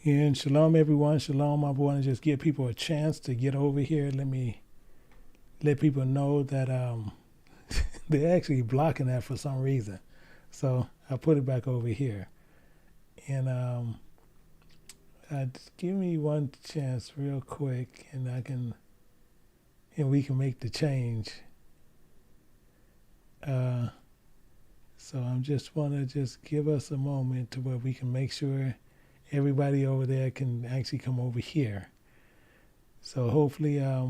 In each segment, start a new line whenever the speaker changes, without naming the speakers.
And shalom, everyone. Shalom. I want to just give people a chance to get over here. Let me let people know that they're actually blocking that for some reason. So I put it back over here. And just give me one chance real quick, and we can make the change. So I just want to just give us a moment to where we can make sure everybody over there can actually come over here. So hopefully, let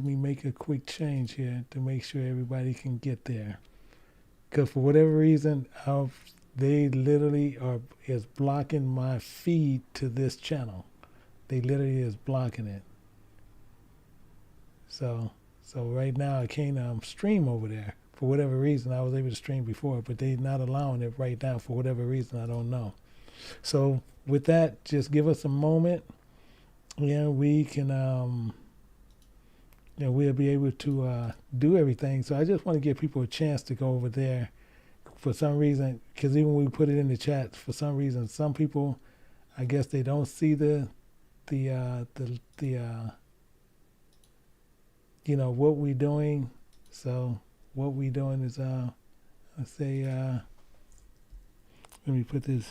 me make a quick change here to make sure everybody can get there. Because for whatever reason, they literally is blocking my feed to this channel. They literally is blocking it. So right now I can't stream over there. For whatever reason, I was able to stream before, but they're not allowing it right now for whatever reason, I don't know. So with that, just give us a moment, and we can, we'll be able to do everything. So I just want to give people a chance to go over there. For some reason, because even when we put it in the chat, for some reason, some people, I guess they don't see the what we're doing. So what we're doing is, let's say, let me put this.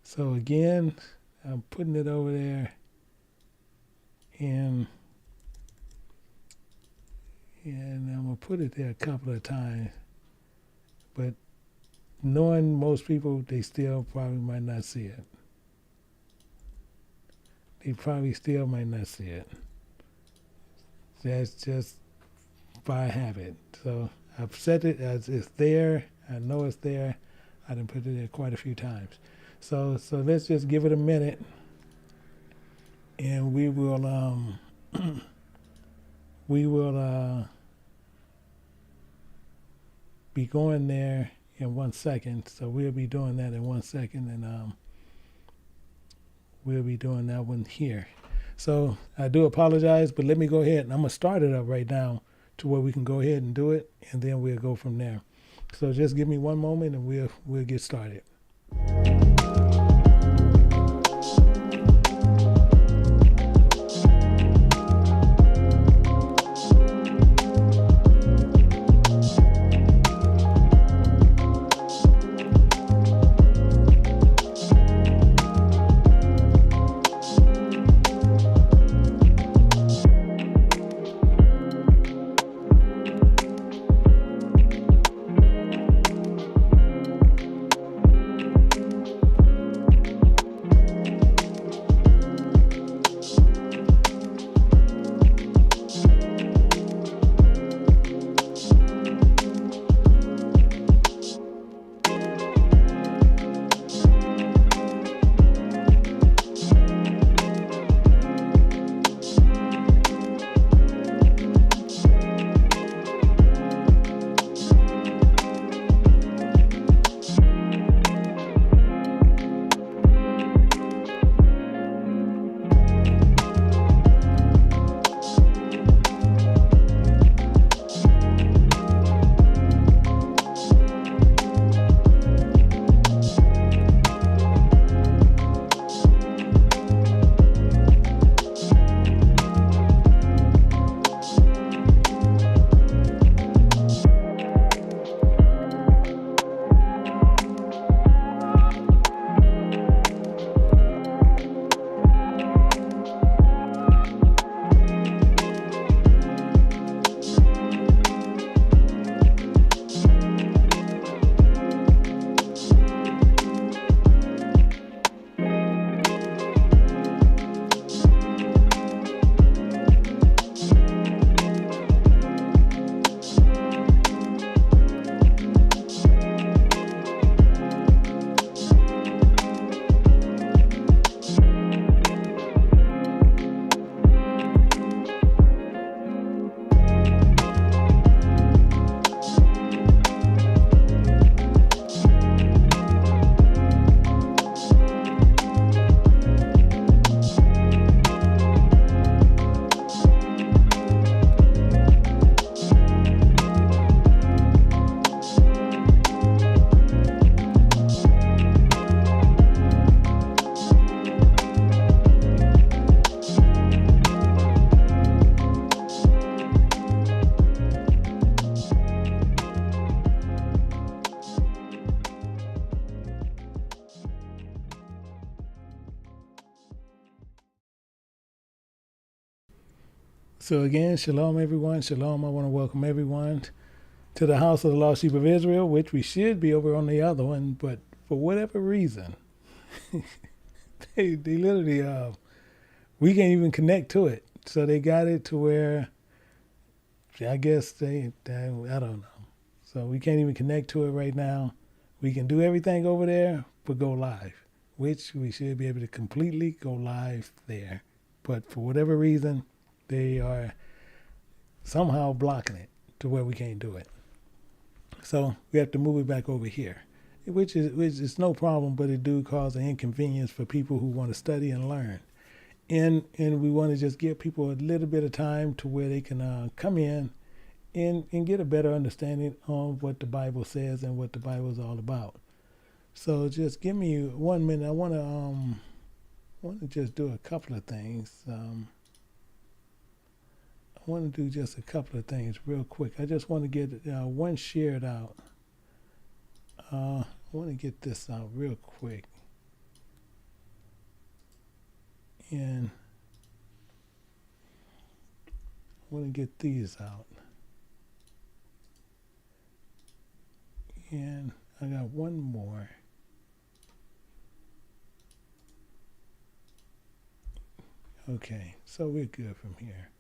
So again, I'm putting it over there, and I'm gonna put it there a couple of times. But knowing most people, they still probably might not see it. They probably still might not see it. That's just by habit. So I've set it as it's there. I know it's there. I done put it there quite a few times. So let's just give it a minute, and we will be going there in 1 second. So we'll be doing that in 1 second, and we'll be doing that one here. So I do apologize, but let me go ahead, and I'm gonna start it up right now to where we can go ahead and do it, and then we'll go from there. So just give me one moment, and we'll get started. So again, shalom everyone. Shalom. I want to welcome everyone to the house of the lost sheep of Israel, which we should be over on the other one, but for whatever reason, they literally we can't even connect to it. So they got it to where I guess I don't know. So we can't even connect to it right now. We can do everything over there, but go live, which we should be able to completely go live there. But for whatever reason, they are somehow blocking it to where we can't do it. So we have to move it back over here, which is no problem, but it do cause an inconvenience for people who want to study and learn. And we want to just give people a little bit of time to where they can come in and get a better understanding of what the Bible says and what the Bible is all about. So just give me 1 minute. I want to just do a couple of things. I want to do just a couple of things real quick. I just want to get one shared out. I want to get this out real quick. And I want to get these out. And I got one more. Okay, so we're good from here.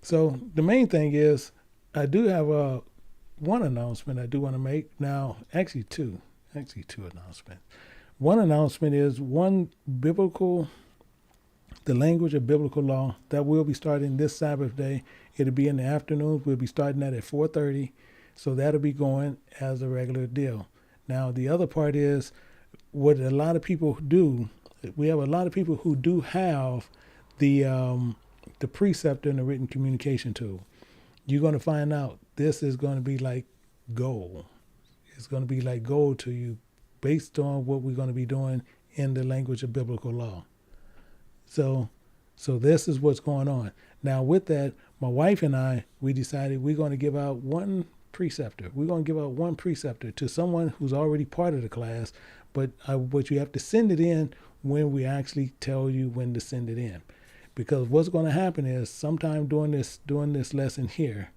So the main thing is, I do have one announcement I do want to make. Now, actually two announcements. One announcement is the language of biblical law that will be starting this Sabbath day. It'll be in the afternoon. We'll be starting that at 4:30. So that'll be going as a regular deal. Now, the other part is what a lot of people do. We have a lot of people who do have the preceptor and the written communication tool. You're going to find out this is going to be like gold. It's going to be like gold to you based on what we're going to be doing in the language of biblical law. So this is what's going on. Now with that, my wife and I, we decided we're going to give out one preceptor. We're going to give out one preceptor to someone who's already part of the class, but you have to send it in when we actually tell you when to send it in. Because what's going to happen is sometime during this lesson here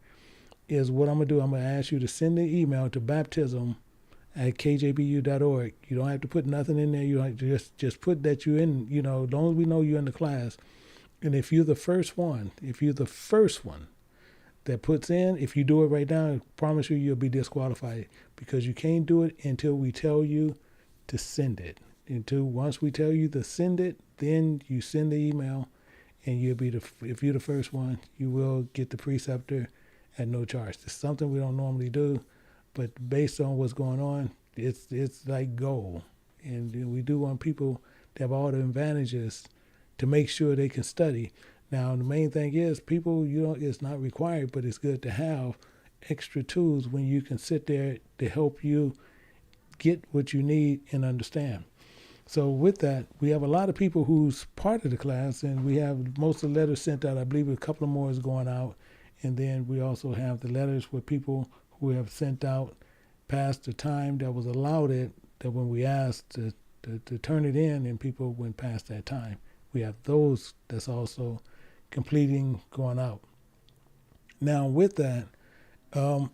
is what I'm going to do. I'm going to ask you to send an email to baptism@kjbu.org. You don't have to put nothing in there. You don't just put that you're in, as long as we know you're in the class. And if you're the first one that puts in, if you do it right now, I promise you'll be disqualified because you can't do it until we tell you to send it. Once we tell you to send it, then you send the email. And if you're the first one, you will get the preceptor at no charge. It's something we don't normally do, but based on what's going on, it's like gold. And we do want people to have all the advantages to make sure they can study. Now, the main thing is people, it's not required, but it's good to have extra tools when you can sit there to help you get what you need and understand. So with that, we have a lot of people who's part of the class, and we have most of the letters sent out. I believe a couple of more is going out. And then we also have the letters with people who have sent out past the time that was allowed that when we asked to turn it in and people went past that time. We have those that's also completing going out. Now with that,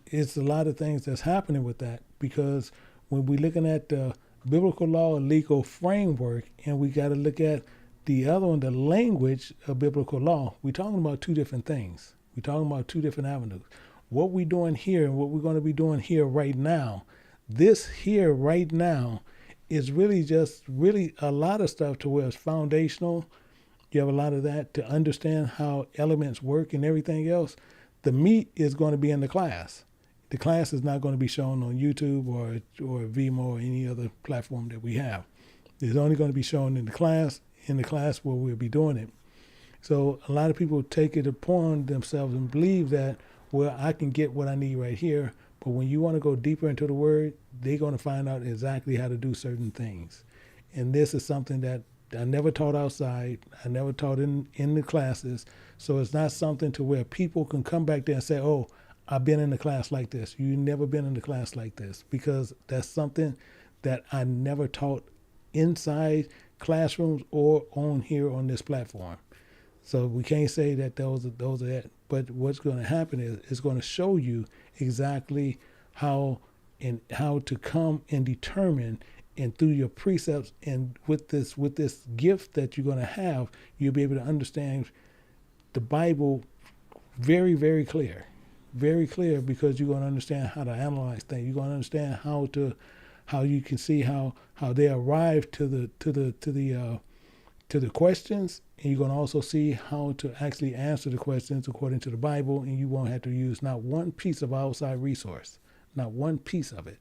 it's a lot of things that's happening with that because when we're looking at the biblical law and legal framework, and we got to look at the other one, the language of biblical law. We're talking about two different things. We're talking about two different avenues. What we're doing here and what we're going to be doing here right now, this here right now is really a lot of stuff to where it's foundational. You have a lot of that to understand how elements work and everything else. The meat is going to be in the class. The class is not going to be shown on YouTube or Vimeo or any other platform that we have. It's only going to be shown in the class where we'll be doing it. So a lot of people take it upon themselves and believe that, well, I can get what I need right here. But when you want to go deeper into the word, they're going to find out exactly how to do certain things. And this is something that I never taught outside. I never taught in the classes. So it's not something to where people can come back there and say, oh, I've been in a class like this. You've never been in a class like this, because that's something that I never taught inside classrooms or on here on this platform. So we can't say that those are it. But what's going to happen is it's going to show you exactly how to come and determine, and through your precepts and with this gift that you're going to have, you'll be able to understand the Bible very, very clear. Very clear, because you're going to understand how to analyze things. You're going to understand how you can see how they arrive to the questions, and you're going to also see how to actually answer the questions according to the Bible, and you won't have to use not one piece of outside resource, not one piece of it.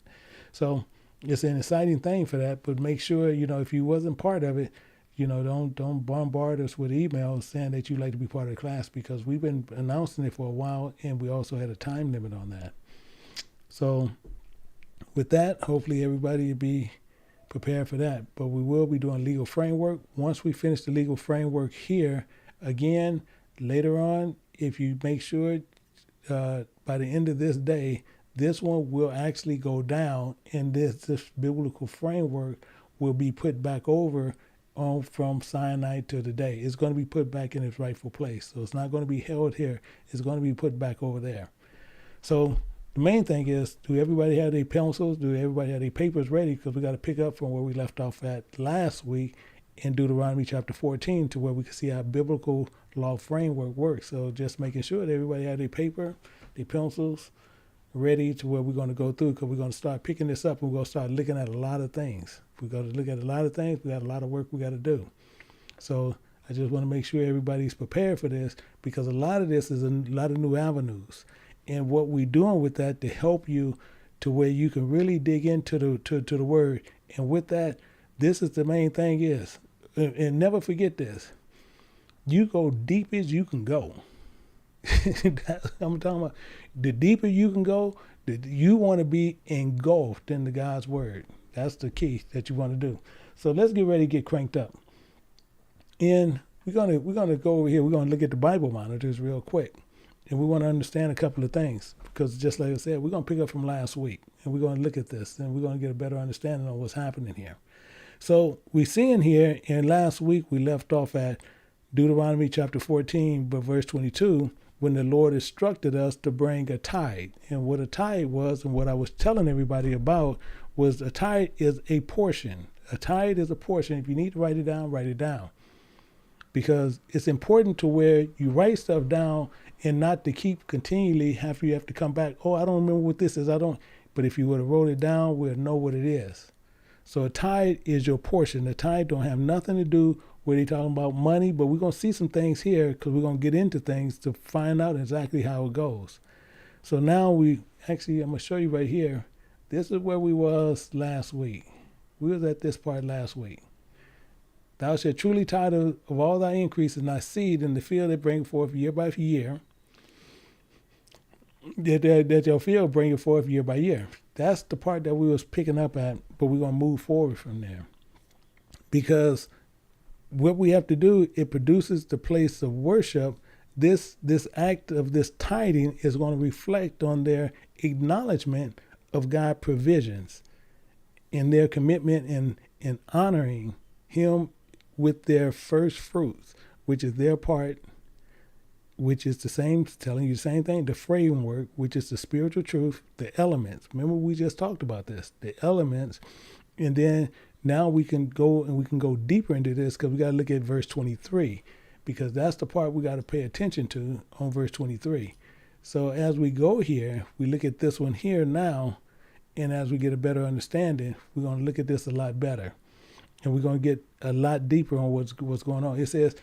So it's an exciting thing for that, but make sure, if you wasn't part of it, don't bombard us with emails saying that you'd like to be part of the class, because we've been announcing it for a while, and we also had a time limit on that. So with that, hopefully everybody will be prepared for that. But we will be doing legal framework. Once we finish the legal framework here, again, later on, if you make sure by the end of this day, this one will actually go down, and this biblical framework will be put back over on from Sinai to today. It's going to be put back in its rightful place. So it's not going to be held here. It's going to be put back over there. So the main thing is, do everybody have their pencils? Do everybody have their papers ready? Because we got to pick up from where we left off at last week in Deuteronomy chapter 14, to where we can see how biblical law framework works. So just making sure that everybody have their paper, their pencils ready, to where we're going to go through, because we're going to start picking this up, and we're going to start looking at a lot of things. We're going to look at a lot of things. We got a lot of work we got to do. So I just want to make sure everybody's prepared for this, because a lot of this is a lot of new avenues. And what we're doing with that to help you to where you can really dig into the word. And with that, this is the main thing is, and never forget this, you go deep as you can go. I'm talking about the deeper you can go, you want to be engulfed into God's word. That's the key that you want to do. So let's get ready to get cranked up. And we're gonna go over here. We're gonna look at the Bible monitors real quick, and we want to understand a couple of things, because just like I said, we're gonna pick up from last week, and we're gonna look at this, and we're gonna get a better understanding of what's happening here. So we see in here, and last week we left off at Deuteronomy chapter 14, but verse 22. When the Lord instructed us to bring a tithe. And what a tithe was, and what I was telling everybody about, was a tithe is a portion. A tithe is a portion. If you need to write it down, write it down. Because it's important to where you write stuff down, and not to keep continually after you have to come back, oh, I don't remember what this is. But if you would have wrote it down, we'll know what it is. So a tithe is your portion. The tithe don't have nothing to do where they're talking about money, but we're going to see some things here, because we're going to get into things to find out exactly how it goes. So now I'm going to show you right here. This is where we was last week. We was at this part last week. Thou shalt truly tithe of all thy increase and thy seed in the field that bring forth year by year, that your field bring forth year by year. That's the part that we was picking up at, but we're going to move forward from there. Because what we have to do, it produces the place of worship. This act of this tithing is going to reflect on their acknowledgement of God's provisions, in their commitment in honoring him with their first fruits, which is their part, which is the same, telling you the same thing, the framework, which is the spiritual truth, the elements. Remember, we just talked about this, the elements. And then now we can go deeper into this, because we got to look at verse 23, because that's the part we got to pay attention to on verse 23. So as we go here, we look at this one here now, and as we get a better understanding, we're going to look at this a lot better, and we're going to get a lot deeper on what's going on. It says,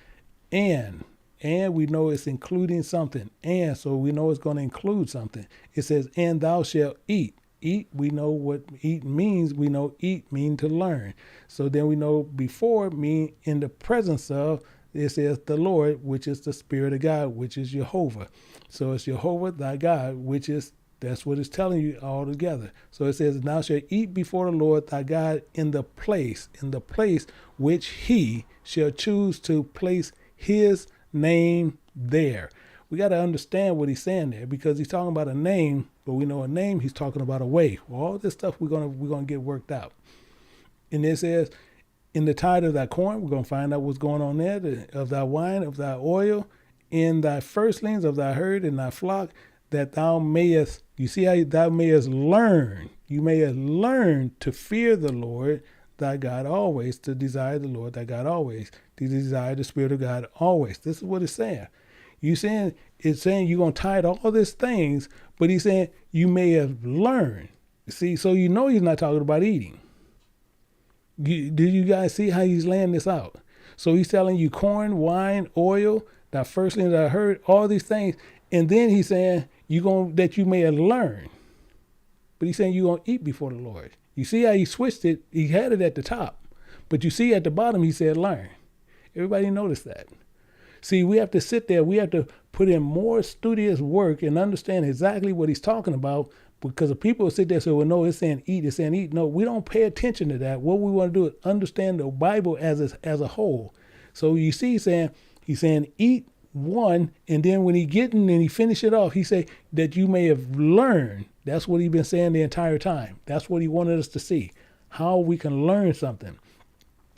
and we know it's including something, and so we know it's going to include something. It says, and thou shalt eat. Eat, we know what eat means. We know eat mean to learn. So then we know before mean in the presence of, it says the Lord, which is the Spirit of God, which is Jehovah. So it's Jehovah thy God, that's what it's telling you all together. So it says, thou shalt eat before the Lord thy God in the place which he shall choose to place his name there. We got to understand what he's saying there, because he's talking about a name, but we know a name, he's talking about a way. All this stuff we're gonna get worked out. And it says, in the tithe of thy corn. We're going to find out what's going on there, of thy wine, of thy oil, in thy firstlings of thy herd and thy flock, that thou mayest, you see how thou mayest learn, you mayest learn to fear the Lord thy God always, to desire the Lord thy God always, to desire the Spirit of God always. This is what it's saying. It's saying you're going to tithe all these things, but he's saying you may have learned. See, so you know he's not talking about eating. Did you guys see how he's laying this out? So he's telling you corn, wine, oil, thy firstlings that I heard, all these things. And then he's saying that you may have learned. But he's saying you're going to eat before the Lord. You see how he switched it? He had it at the top. But you see at the bottom, he said learn. Everybody notice that. See, we have to sit there. We have to put in more studious work and understand exactly what he's talking about, because if people sit there and say, well, no, it's saying eat, it's saying eat. No, we don't pay attention to that. What we want to do is understand the Bible as a whole. So you see, he's saying eat one, and then when he finish it off, he say that you may have learned. That's what he's been saying the entire time. That's what he wanted us to see, how we can learn something.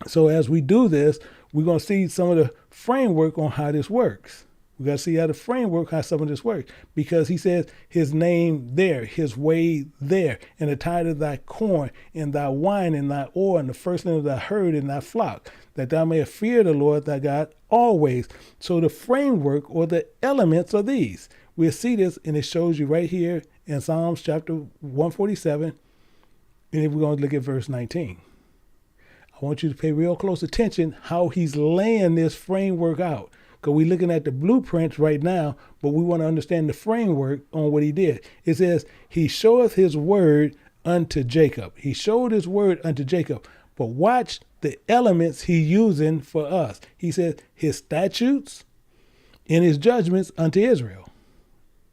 So as we do this, we're going to see some of the framework on how this works. We got to see how the framework, how some of this works, because he says his name there, his way there, and the tithe of thy corn, and thy wine, and thy oil, and the firstling of thy herd, and thy flock, that thou mayest fear the Lord thy God always. So the framework or the elements are these. We'll see this, and it shows you right here in Psalms chapter 147. And if we're going to look at verse 19. I want you to pay real close attention how he's laying this framework out. Because we're looking at the blueprints right now, but we want to understand the framework on what he did. It says, he showeth his word unto Jacob. He showed his word unto Jacob. But watch the elements he's using for us. He says, his statutes and his judgments unto Israel.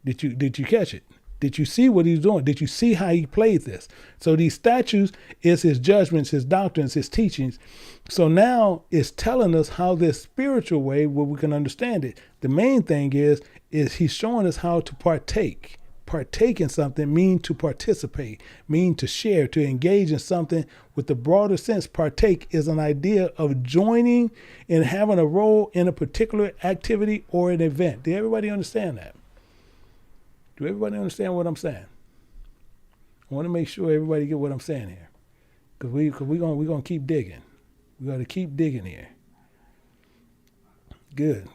Did you catch it? Did you see what he's doing? Did you see how he played this? So these statutes is his judgments, his doctrines, his teachings. So now it's telling us how this spiritual way, where we can understand it. The main thing is he's showing us how to partake. Partake in something mean to participate, mean to share, to engage in something with the broader sense. Partake is an idea of joining and having a role in a particular activity or an event. Did everybody understand that? Do everybody understand what I'm saying? I want to make sure everybody get what I'm saying here, because we're gonna keep digging. We got to keep digging here. Good.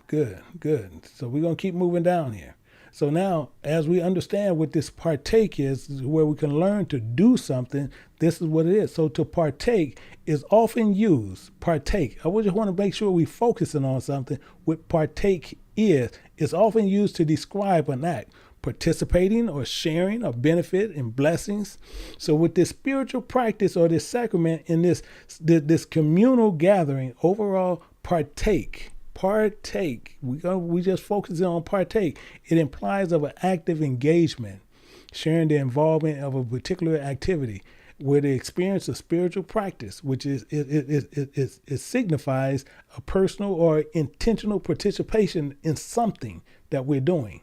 So we're gonna keep moving down here. So now, as we understand what this partake is where we can learn to do something, this is what it is. So to partake is often used. Partake. I just want to make sure we're focusing on something. What partake is, it's often used to describe an act. Participating or sharing or benefit in blessings. So with this spiritual practice or this sacrament in this communal gathering, overall partake. We just focus on partake. It implies of an active engagement, sharing the involvement of a particular activity where they experience a spiritual practice, which is it signifies a personal or intentional participation in something that we're doing.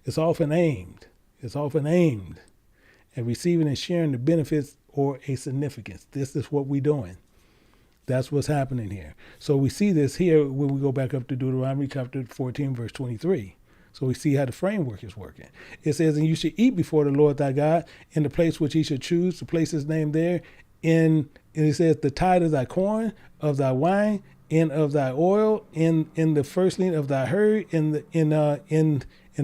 It's often aimed at receiving and sharing the benefits or a significance. This is what we're doing. That's what's happening here. So we see this here when we go back up to Deuteronomy chapter 14, verse 23. So we see how the framework is working. It says, and you should eat before the Lord thy God in the place which he should choose to place his name there. And it says, the tithe of thy corn, of thy wine, and of thy oil, in the firstling of thy herd, and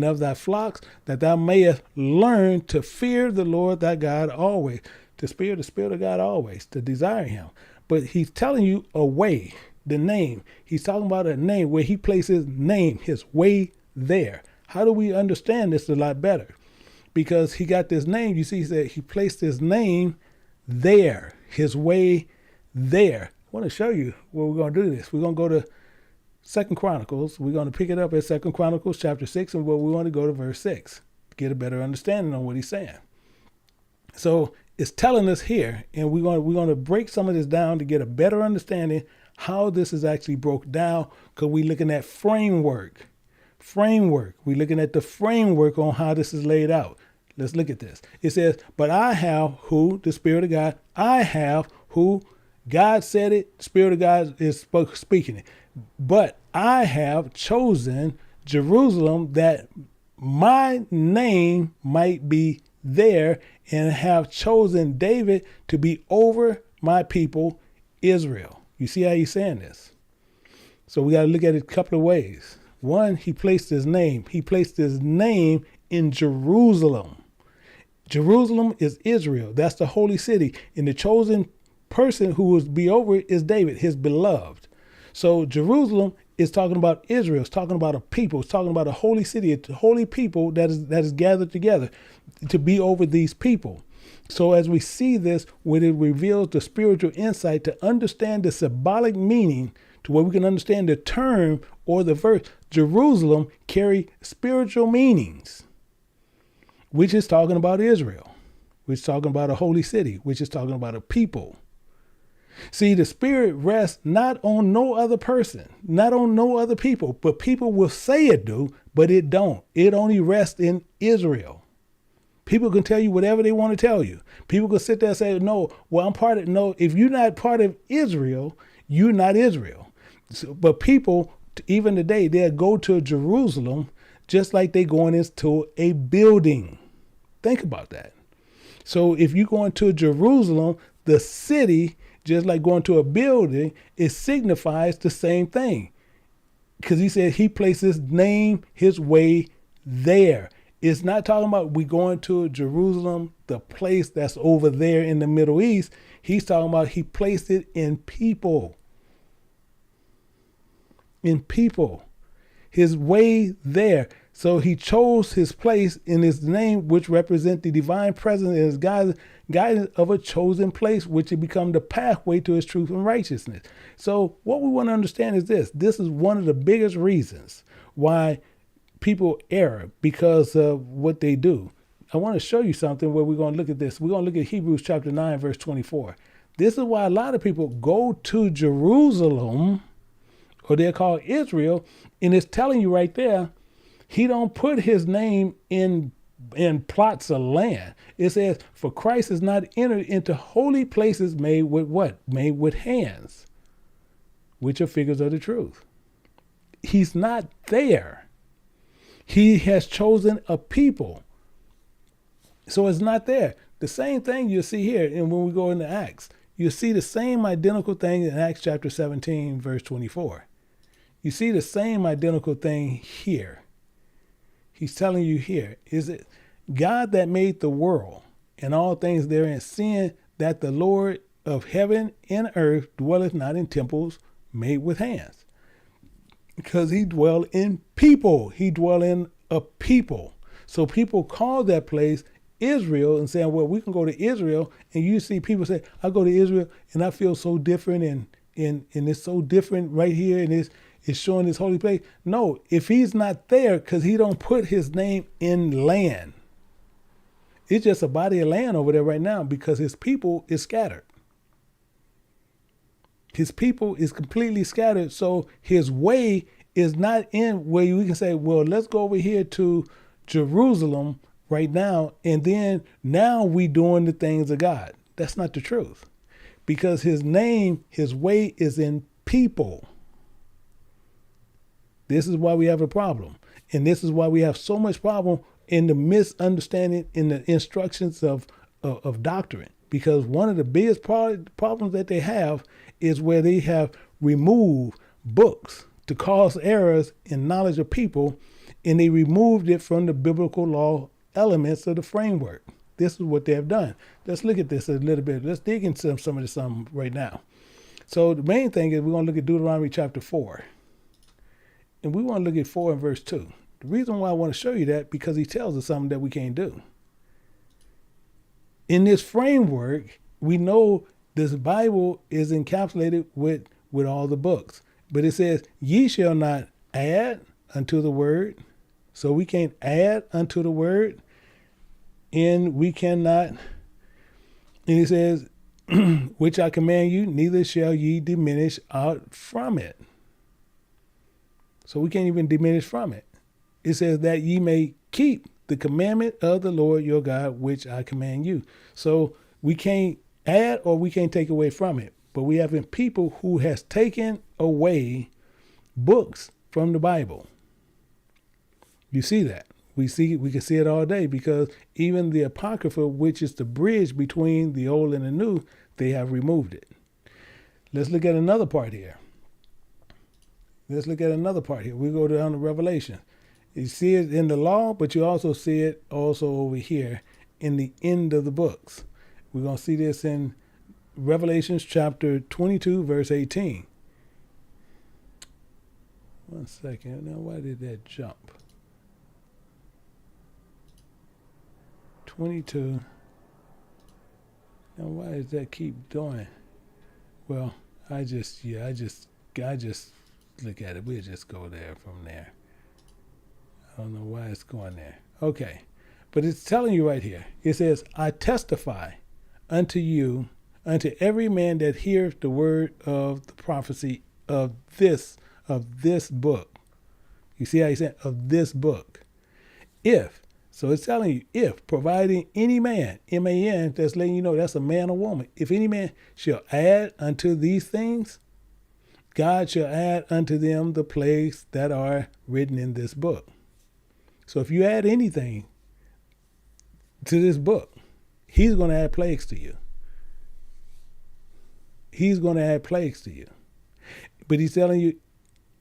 of thy flocks, that thou mayest learn to fear the Lord thy God always, to fear the Spirit of God always, to desire him. But he's telling you a way, the name. He's talking about a name where he places name, his way there. How do we understand this a lot better? Because he got this name, you see, he said he placed his name there, his way there. I want to show you where we're going to do this. We're going to go to 2 Chronicles. We're going to pick it up at 2 Chronicles chapter 6, and we want to go to verse 6 to get a better understanding on what he's saying. So it's telling us here, and we're going to break some of this down to get a better understanding how this is actually broke down, because we're looking at framework. We're looking at the framework on how this is laid out. Let's look at this. It says, but I have who? The Spirit of God. I have who? God said it. Spirit of God is speaking it. But I have chosen Jerusalem that my name might be there, and have chosen David to be over my people, Israel. You see how he's saying this? So we got to look at it a couple of ways. One, he placed his name. He placed his name in Jerusalem. Jerusalem is Israel. That's the holy city. And the chosen person who was be over it is David, his beloved. So Jerusalem is talking about Israel. It's talking about a people. It's talking about a holy city, a holy people that is gathered together to be over these people. So as we see this, when it reveals the spiritual insight to understand the symbolic meaning, to where we can understand the term or the verse, Jerusalem carry spiritual meanings, which is talking about Israel, which is talking about a holy city, which is talking about a people. See, the Spirit rests not on no other person, not on no other people, but people will say it do, but it don't. It only rests in Israel. People can tell you whatever they want to tell you. People can sit there and say, no, well, I'm part of, no, if you're not part of Israel, you're not Israel. So, but people, even today, they'll go to Jerusalem just like they going into a building. Think about that. So if you go into Jerusalem, the city, just like going to a building, it signifies the same thing. Because he said he placed his name, his way there. It's not talking about we going to Jerusalem, the place that's over there in the Middle East. He's talking about he placed it in people. In people. His way there. So he chose his place in his name, which represent the divine presence and his guidance of a chosen place, which had become the pathway to his truth and righteousness. So what we want to understand is this. This is one of the biggest reasons why people err, because of what they do. I want to show you something where we're going to look at this. We're going to look at Hebrews chapter 9, verse 24. This is why a lot of people go to Jerusalem, or they're called Israel, and it's telling you right there, he don't put his name in plots of land. It says, for Christ is not entered into holy places made with what? Made with hands, which are figures of the truth. He's not there. He has chosen a people. So it's not there. The same thing you see here, and when we go into Acts, you see the same identical thing in Acts chapter 17, verse 24. You see the same identical thing here. He's telling you here, is it God that made the world and all things therein, seeing that the Lord of heaven and earth dwelleth not in temples made with hands. Because he dwell in people. He dwell in a people. So people call that place Israel and saying, well, we can go to Israel. And you see people say, I go to Israel and I feel so different and it's so different right here and it's showing this holy place. No, if he's not there, because he don't put his name in land. It's just a body of land over there right now because his people is scattered. His people is completely scattered. So his way is not in where we can say, well, let's go over here to Jerusalem right now. And then now we doing the things of God. That's not the truth. Because his name, his way is in people. This is why we have a problem. And this is why we have so much problem in the misunderstanding in the instructions of doctrine. Because one of the biggest problems that they have is where they have removed books to cause errors in knowledge of people, and they removed it from the biblical law elements of the framework. This is what they have done. Let's look at this a little bit. Let's dig into some of this right now. So the main thing is we're going to look at Deuteronomy chapter 4. And we want to look at 4 and verse 2. The reason why I want to show you that, because he tells us something that we can't do. In this framework, we know this Bible is encapsulated with all the books. But it says, ye shall not add unto the word. So we can't add unto the word. And we cannot. And it says, which I command you, neither shall ye diminish out from it. So we can't even diminish from it. It says that ye may keep the commandment of the Lord your God, which I command you. So we can't add or we can't take away from it. but we have people who has taken away books from the Bible. You see that. We can see it all day, because even the Apocrypha, which is the bridge between the old and the new, they have removed it. Let's look at another part here. We go down to Revelation. You see it in the law, but you also see it also over here in the end of the books. We're going to see this in Revelation chapter 22, verse 18. One second. Now, why did that jump? 22. Now, why does that keep doing? Well, I just look at it. We'll just go there from there. I don't know why it's going there. Okay. But it's telling you right here. It says, I testify unto you, unto every man that heareth the word of the prophecy of this book. You see how he said, of this book. So it's telling you, if, providing any man, M-A-N, that's letting you know that's a man or woman. If any man shall add unto these things, God shall add unto them the plagues that are written in this book. So if you add anything to this book, he's going to add plagues to you. But he's telling you,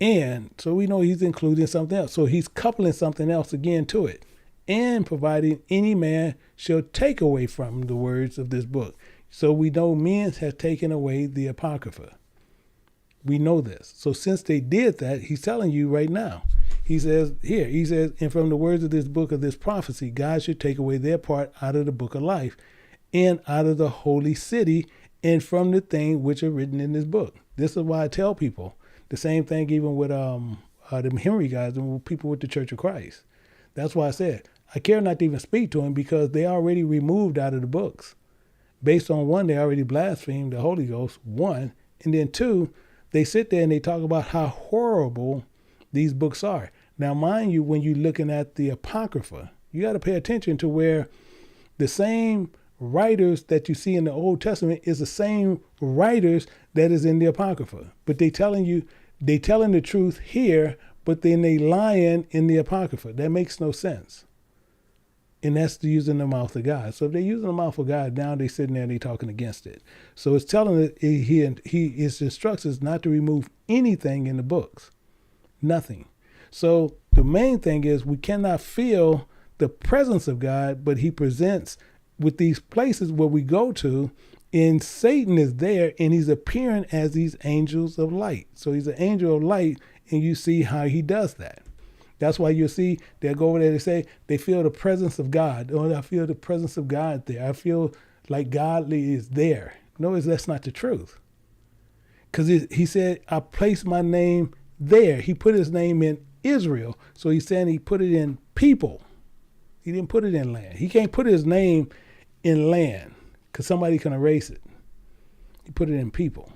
and so we know he's including something else. So he's coupling something else again to it. And providing any man shall take away from the words of this book. So we know men have taken away the Apocrypha. We know this. So since they did that, he's telling you right now. He says, and from the words of this book of this prophecy, God should take away their part out of the book of life and out of the holy city and from the thing which are written in this book. This is why I tell people the same thing even with the Henry guys and people with the Church of Christ. That's why I said, I care not to even speak to them, because they already removed out of the books. Based on one, they already blasphemed the Holy Ghost, one. And then two, they sit there and they talk about how horrible these books are. Now, mind you, when you're looking at the Apocrypha, you got to pay attention to where the same writers that you see in the Old Testament is the same writers that is in the Apocrypha. But they telling the truth here, but then they lying in the Apocrypha. That makes no sense. And that's using the mouth of God. So if they're using the mouth of God, now they're sitting there and they're talking against it. So it's telling it, his instructions not to remove anything in the books. Nothing. So the main thing is we cannot feel the presence of God, but he presents with these places where we go to, and Satan is there and he's appearing as these angels of light. So he's an angel of light, and you see how he does that. That's why you'll see they'll go over there, they say they feel the presence of God. Oh, I feel the presence of God there. I feel like God is there. No, that's not the truth. Because he said, I placed my name there. He put his name in Israel. So he's saying he put it in people. He didn't put it in land. He can't put his name in land because somebody can erase it. He put it in people.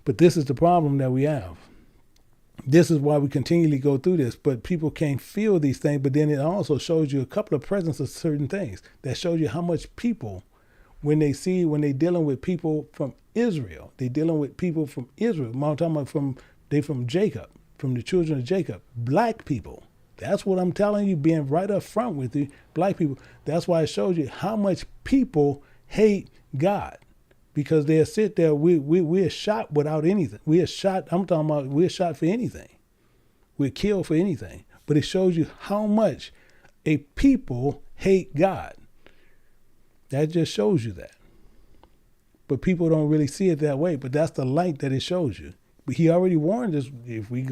But this is the problem that we have. This is why we continually go through this, but people can't feel these things. But then it also shows you a couple of presence of certain things that shows you how much people, when they're dealing with people from Israel, they're dealing with people from Israel. I'm talking about from Jacob, from the children of Jacob, black people. That's what I'm telling you, being right up front with you, black people. That's why it shows you how much people hate God. Because they'll sit there, we're shot without anything. We're shot for anything. We're killed for anything. But it shows you how much a people hate God. That just shows you that. But people don't really see it that way. But that's the light that it shows you. But he already warned us, if we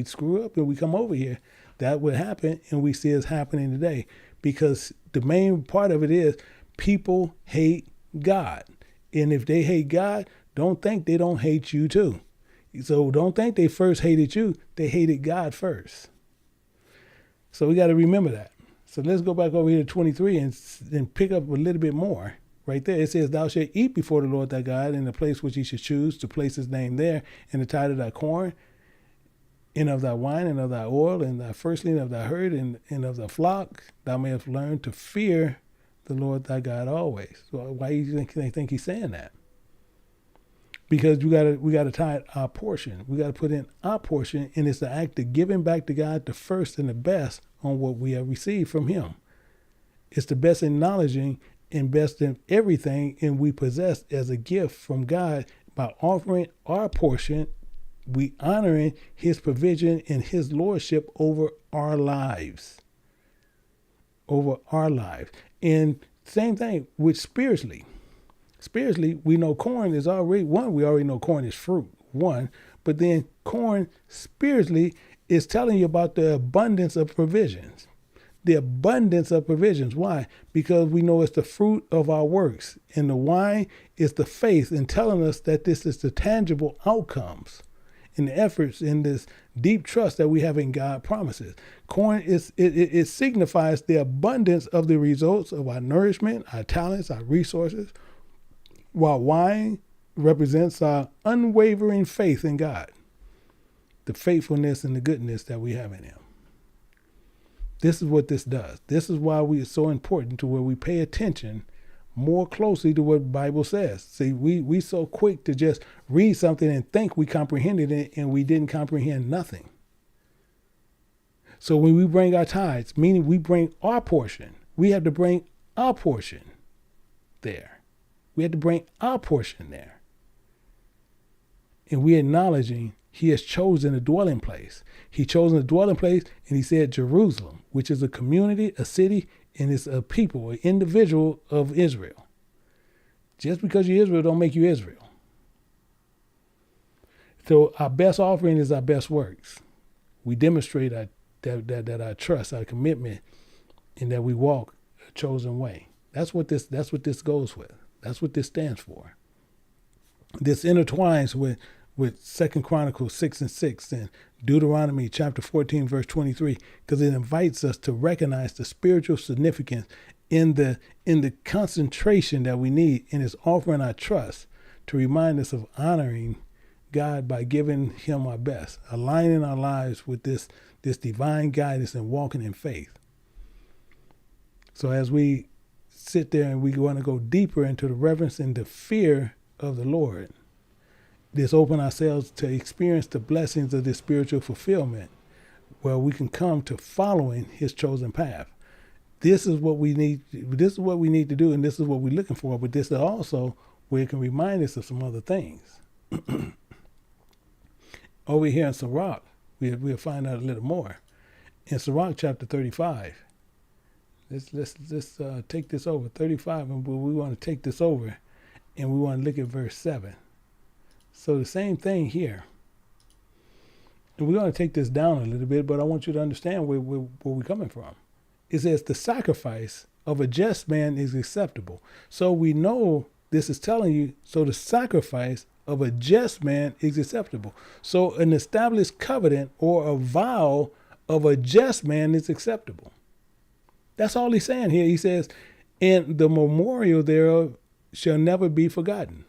screw up and we come over here, that would happen, and we see it's happening today. Because the main part of it is people hate God. And if they hate God, don't think they don't hate you too. So don't think they first hated you. They hated God first. So we got to remember that. So let's go back over here to 23 and pick up a little bit more. Right there, it says, thou shalt eat before the Lord thy God in the place which he should choose to place his name there, in the tithe of thy corn, and of thy wine, and of thy oil, and thy firstling of thy herd, and of thy flock. Thou mayest learn to fear the Lord thy God always. So why do you think he's saying that? because we gotta tithe our portion. We gotta put in our portion, and it's the act of giving back to God the first and the best on what we have received from Him. It's the best acknowledging and best in everything, and we possess as a gift from God by offering our portion. We honoring His provision and His lordship over our lives. Over our lives. And same thing with spiritually. Spiritually, we know corn is already, we already know corn is fruit, but then corn spiritually is telling you about the abundance of provisions. The abundance of provisions. Why? Because we know it's the fruit of our works. And the why is the faith in telling us that this is the tangible outcomes and the efforts in this deep trust that we have in God promises. Corn it signifies the abundance of the results of our nourishment, our talents, our resources, while wine represents our unwavering faith in God, the faithfulness and the goodness that we have in Him. This is what this does. This is why it's so important to where we pay attention more closely to what the Bible says. See, we so quick to just read something and think we comprehended it, and we didn't comprehend nothing. So when we bring our tithes, meaning we bring our portion, we have to bring our portion there. We have to bring our portion there. And we're acknowledging He has chosen a dwelling place. He chosen a dwelling place, and He said Jerusalem, which is a community, a city, and it's a people, an individual of Israel. Just because you're Israel don't make you Israel. So our best offering is our best works. We demonstrate that our trust, our commitment, and that we walk a chosen way. That's what this goes with. That's what this stands for. This intertwines with 2 Chronicles 6:6 and Deuteronomy chapter 14, verse 23, because it invites us to recognize the spiritual significance in the concentration that we need in His offering our trust, to remind us of honoring God by giving Him our best, aligning our lives with this divine guidance and walking in faith. So as we sit there and we want to go deeper into the reverence and the fear of the Lord, let's open ourselves to experience the blessings of this spiritual fulfillment, where we can come to following His chosen path. This is what we need. This is what we need to do, and this is what we're looking for. But this is also where it can remind us of some other things. Over here in Sirach, we'll find out a little more. In Sirach chapter 35, let's take this over 35, and we want to take this over, and we want to look at verse 7. So the same thing here. And we're going to take this down a little bit, but I want you to understand where we're coming from. It says the sacrifice of a just man is acceptable. So we know this is telling you, so the sacrifice of a just man is acceptable. So an established covenant or a vow of a just man is acceptable. That's all he's saying here. He says, and the memorial thereof shall never be forgotten.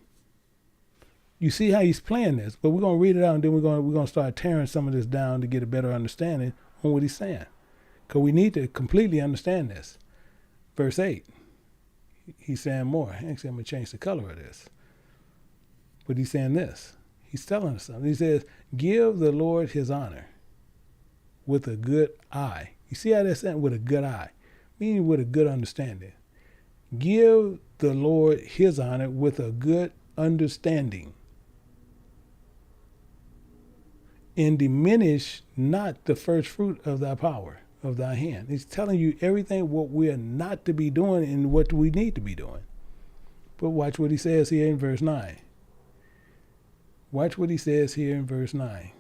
You see how he's playing this, but we're going to read it out, and then we're going to start tearing some of this down to get a better understanding on what he's saying, because we need to completely understand this. Verse 8, he's saying more. Actually, I'm going to change the color of this. But he's saying this. He's telling us something. He says, give the Lord His honor with a good eye. You see how that's saying? With a good eye, meaning with a good understanding. Give the Lord His honor with a good understanding. And diminish not the first fruit of thy power, of thy hand. He's telling you everything what we are not to be doing and what we need to be doing. But watch what he says here in verse 9. Watch what he says here in verse 9.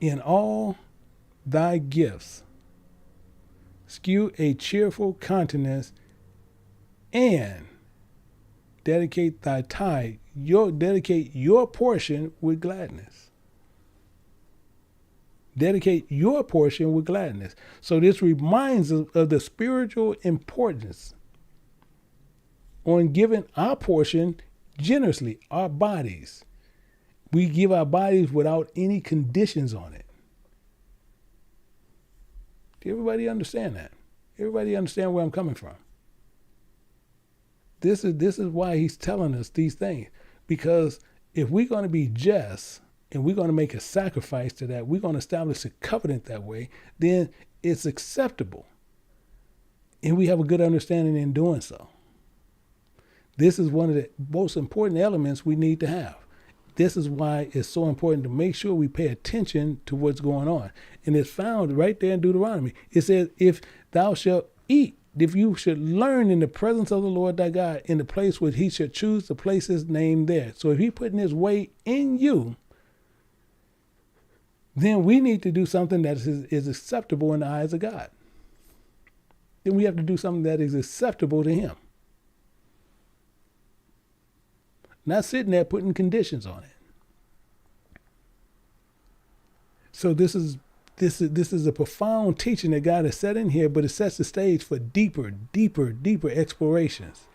In all thy gifts, skew a cheerful countenance, and dedicate thy tithe, dedicate your portion with gladness. Dedicate your portion with gladness. So this reminds us of the spiritual importance on giving our portion generously, our bodies. We give our bodies without any conditions on it. Do everybody understand that? Everybody understand where I'm coming from? This is why he's telling us these things. Because if we're going to be just and we're going to make a sacrifice to that, we're going to establish a covenant that way, then it's acceptable. And we have a good understanding in doing so. This is one of the most important elements we need to have. This is why it's so important to make sure we pay attention to what's going on. And it's found right there in Deuteronomy. It says, if thou shalt eat, if you should learn in the presence of the Lord thy God, in the place where he should choose to place his name there. So if he's putting his way in you, then we need to do something that is acceptable in the eyes of God. Then we have to do something that is acceptable to him. Not sitting there putting conditions on it. So this is a profound teaching that God has set in here, but it sets the stage for deeper explorations.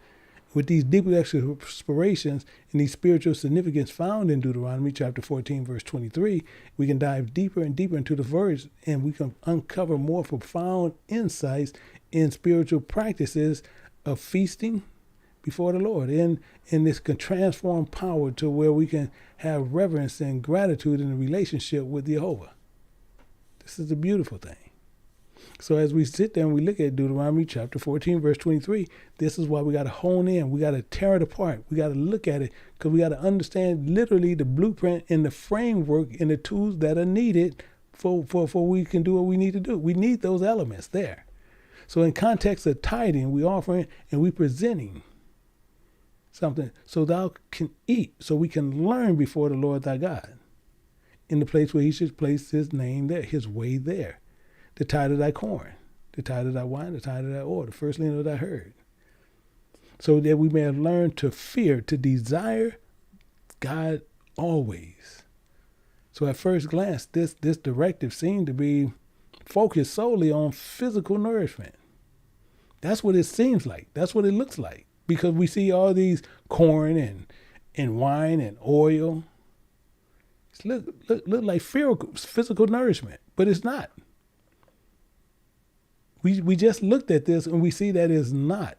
With these deeper explorations and these spiritual significance found in Deuteronomy chapter 14, verse 23, we can dive deeper and deeper into the verse, and we can uncover more profound insights in spiritual practices of feasting before the Lord. And this can transform power to where we can have reverence and gratitude in a relationship with Jehovah. This is a beautiful thing. So as we sit there and we look at Deuteronomy chapter 14, verse 23, this is why we got to hone in. We got to tear it apart. We got to look at it because we got to understand literally the blueprint and the framework and the tools that are needed for we can do what we need to do. We need those elements there. So in context of tithing, we offering and we presenting something so thou can eat, so we can learn before the Lord thy God in the place where he should place his name there, his way there. The tithe of thy corn, the tithe of thy wine, the tithe of thy oil, the firstling of thy herd. So that we may have learned to fear, to desire God always. So at first glance, this directive seemed to be focused solely on physical nourishment. That's what it seems like. That's what it looks like. Because we see all these corn and wine and oil. It look like physical nourishment, but it's not. We just looked at this and we see that it's not.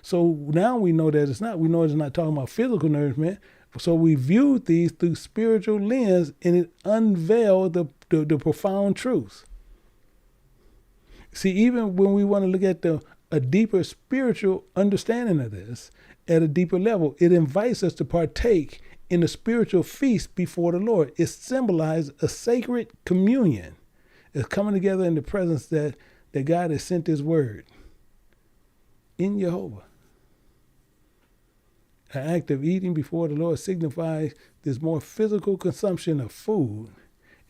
So now we know that it's not. We know it's not talking about physical nourishment. So we viewed these through spiritual lens, and it unveiled the profound truths. See, even when we want to look at a deeper spiritual understanding of this at a deeper level, it invites us to partake in the spiritual feast before the Lord. It symbolizes a sacred communion. It's coming together in the presence that God has sent his word in Jehovah. An act of eating before the Lord signifies this more physical consumption of food.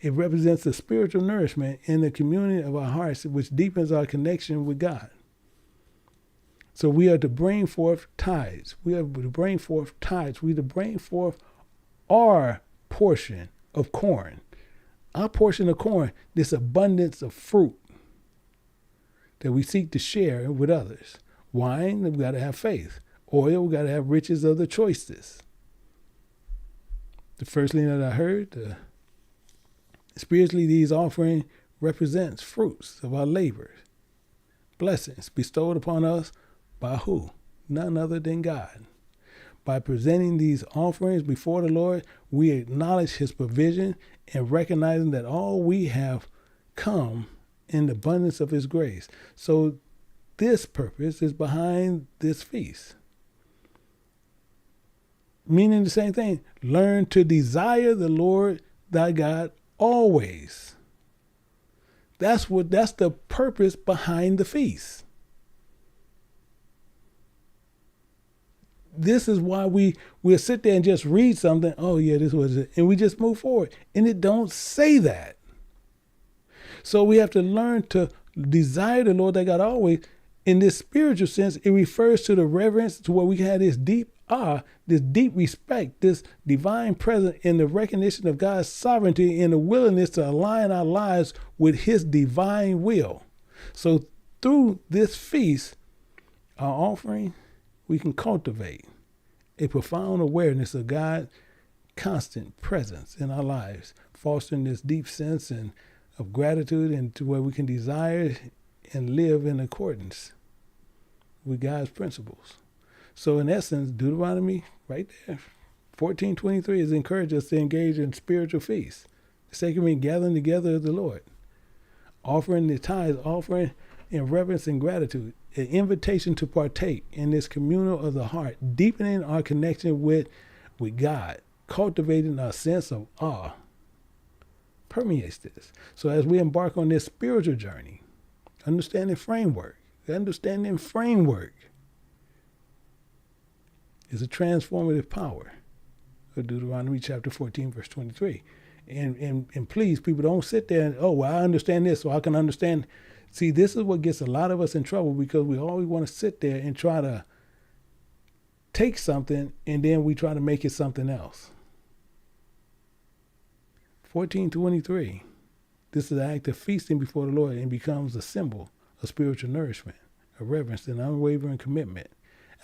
It represents the spiritual nourishment in the communion of our hearts, which deepens our connection with God. So we are to bring forth tithes. We are to bring forth tithes. We are to bring forth our portion of corn. Our portion of corn, this abundance of fruit that we seek to share with others. Wine, we've got to have faith. Oil, we've got to have riches of the choices. The first thing that I heard, spiritually, these offerings represents fruits of our labor. Blessings bestowed upon us by who? None other than God. By presenting these offerings before the Lord, we acknowledge his provision and recognizing that all we have come in the abundance of his grace. So this purpose is behind this feast. Meaning the same thing. Learn to desire the Lord thy God always. That's the purpose behind the feast. This is why we'll sit there and just read something. Oh yeah, this was it. And we just move forward. And it don't say that. So we have to learn to desire the Lord thy God always. In this spiritual sense, it refers to the reverence, to where we have this deep awe, this deep respect, this divine presence in the recognition of God's sovereignty and the willingness to align our lives with his divine will. So through this feast, our offering, we can cultivate a profound awareness of God's constant presence in our lives, fostering this deep sense of gratitude, and to where we can desire and live in accordance with God's principles. So in essence, Deuteronomy right there, 14:23 is encouraged us to engage in spiritual feasts. The second means gathering together of the Lord, offering the tithe, offering in reverence and gratitude, an invitation to partake in this communal of the heart, deepening our connection with God, cultivating a sense of awe, permeates this. So as we embark on this spiritual journey, understanding framework is a transformative power of Deuteronomy chapter 14, verse 23. And please, people, don't sit there and, oh, well, I understand this, so I can understand. See, this is what gets a lot of us in trouble, because we always want to sit there and try to take something and then we try to make it something else. 14:23. This is an act of feasting before the Lord and becomes a symbol of spiritual nourishment, a reverence and unwavering commitment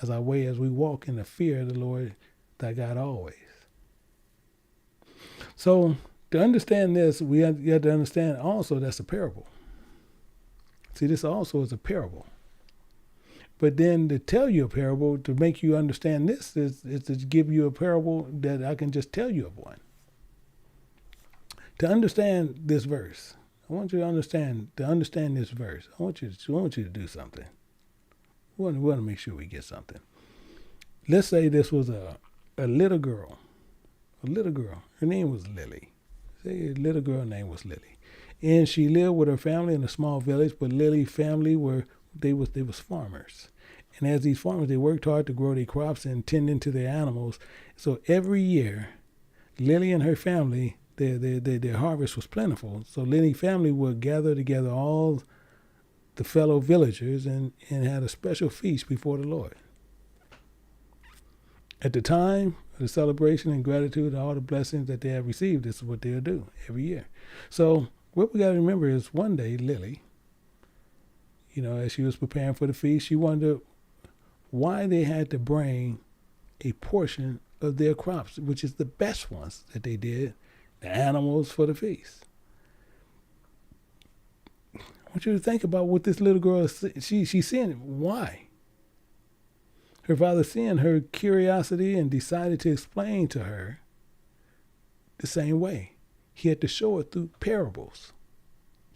as our way as we walk in the fear of the Lord thy God always. So to understand this, you have to understand also that's a parable. See, this also is a parable. But then to tell you a parable, to make you understand this, is to give you a parable that I can just tell you of one. To understand this verse, I want you to understand this verse. I want you to do something. We want to make sure we get something. Let's say this was a little girl. Her name was Lily. Say a little girl name was Lily. And she lived with her family in a small village, but Lily's family was farmers. And as these farmers, they worked hard to grow their crops and tending to their animals. So every year, Lily and her family, their harvest was plentiful. So Lily's family would gather together all the fellow villagers and had a special feast before the Lord. At the time of the celebration and gratitude to all the blessings that they have received, this is what they'll do every year. So what we got to remember is one day Lily, as she was preparing for the feast, she wondered why they had to bring a portion of their crops, which is the best ones that they did, the animals, for the feast. I want you to think about what this little girl, she's seeing. Why? Her father seeing her curiosity and decided to explain to her the same way. He had to show it through parables.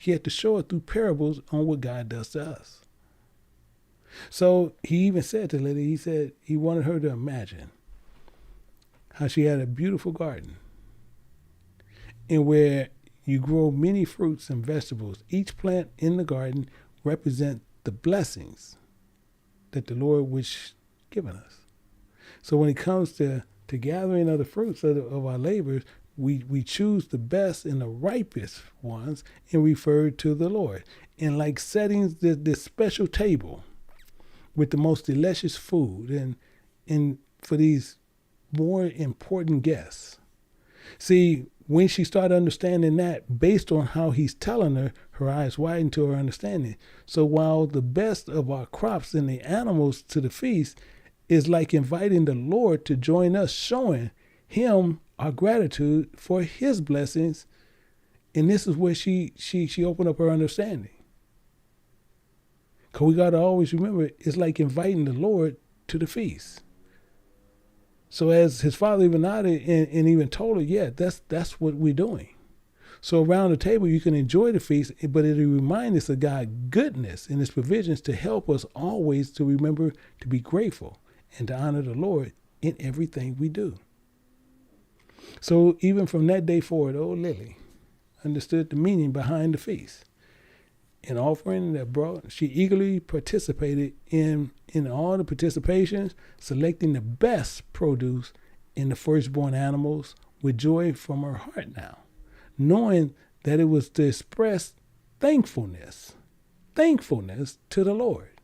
On what God does to us. So he even said to Lily, he wanted her to imagine how she had a beautiful garden, and where you grow many fruits and vegetables. Each plant in the garden represents the blessings that the Lord which given us. So when it comes to gathering of the fruits of our labors, we choose the best and the ripest ones and refer to the Lord. And like setting this special table with the most delicious food and for these more important guests. See, when she started understanding that, based on how he's telling her, her eyes widened to her understanding. So while the best of our crops and the animals to the feast is like inviting the Lord to join us, showing him our gratitude for his blessings. And this is where she opened up her understanding. Because we got to always remember, it's like inviting the Lord to the feast. So as his father even nodded and even told her, yeah, that's what we're doing. So around the table, you can enjoy the feast, but it'll remind us of God's goodness and his provisions to help us always to remember to be grateful and to honor the Lord in everything we do. So even from that day forward, old Lily understood the meaning behind the feast. An offering that brought, she eagerly participated in all the participations, selecting the best produce in the firstborn animals with joy from her heart now, knowing that it was to express thankfulness to the Lord.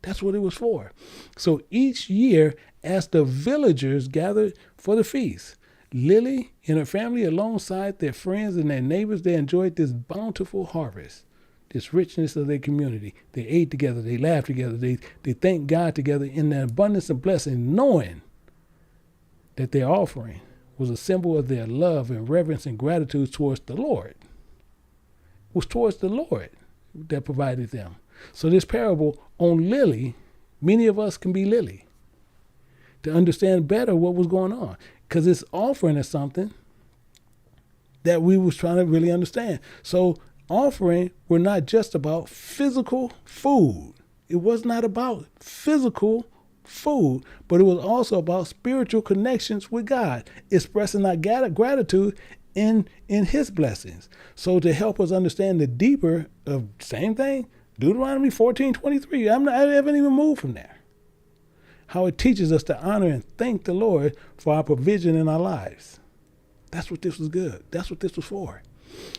That's what it was for. So each year, as the villagers gathered for the feast, Lily and her family, alongside their friends and their neighbors, they enjoyed this bountiful harvest, this richness of their community. They ate together, they laughed together, they thanked God together in the abundance of blessing, knowing that their offering was a symbol of their love and reverence and gratitude towards the Lord. It was towards the Lord that provided them. So this parable on Lily, many of us can be Lily. to understand better what was going on. Because it's offering us something that we was trying to really understand. So offering were not just about physical food. It was not about physical food, but it was also about spiritual connections with God, expressing our gratitude in his blessings. So to help us understand the deeper of same thing, Deuteronomy 14:23. I haven't even moved from there. How it teaches us to honor and thank the Lord for our provision in our lives. That's what this was good. That's what this was for.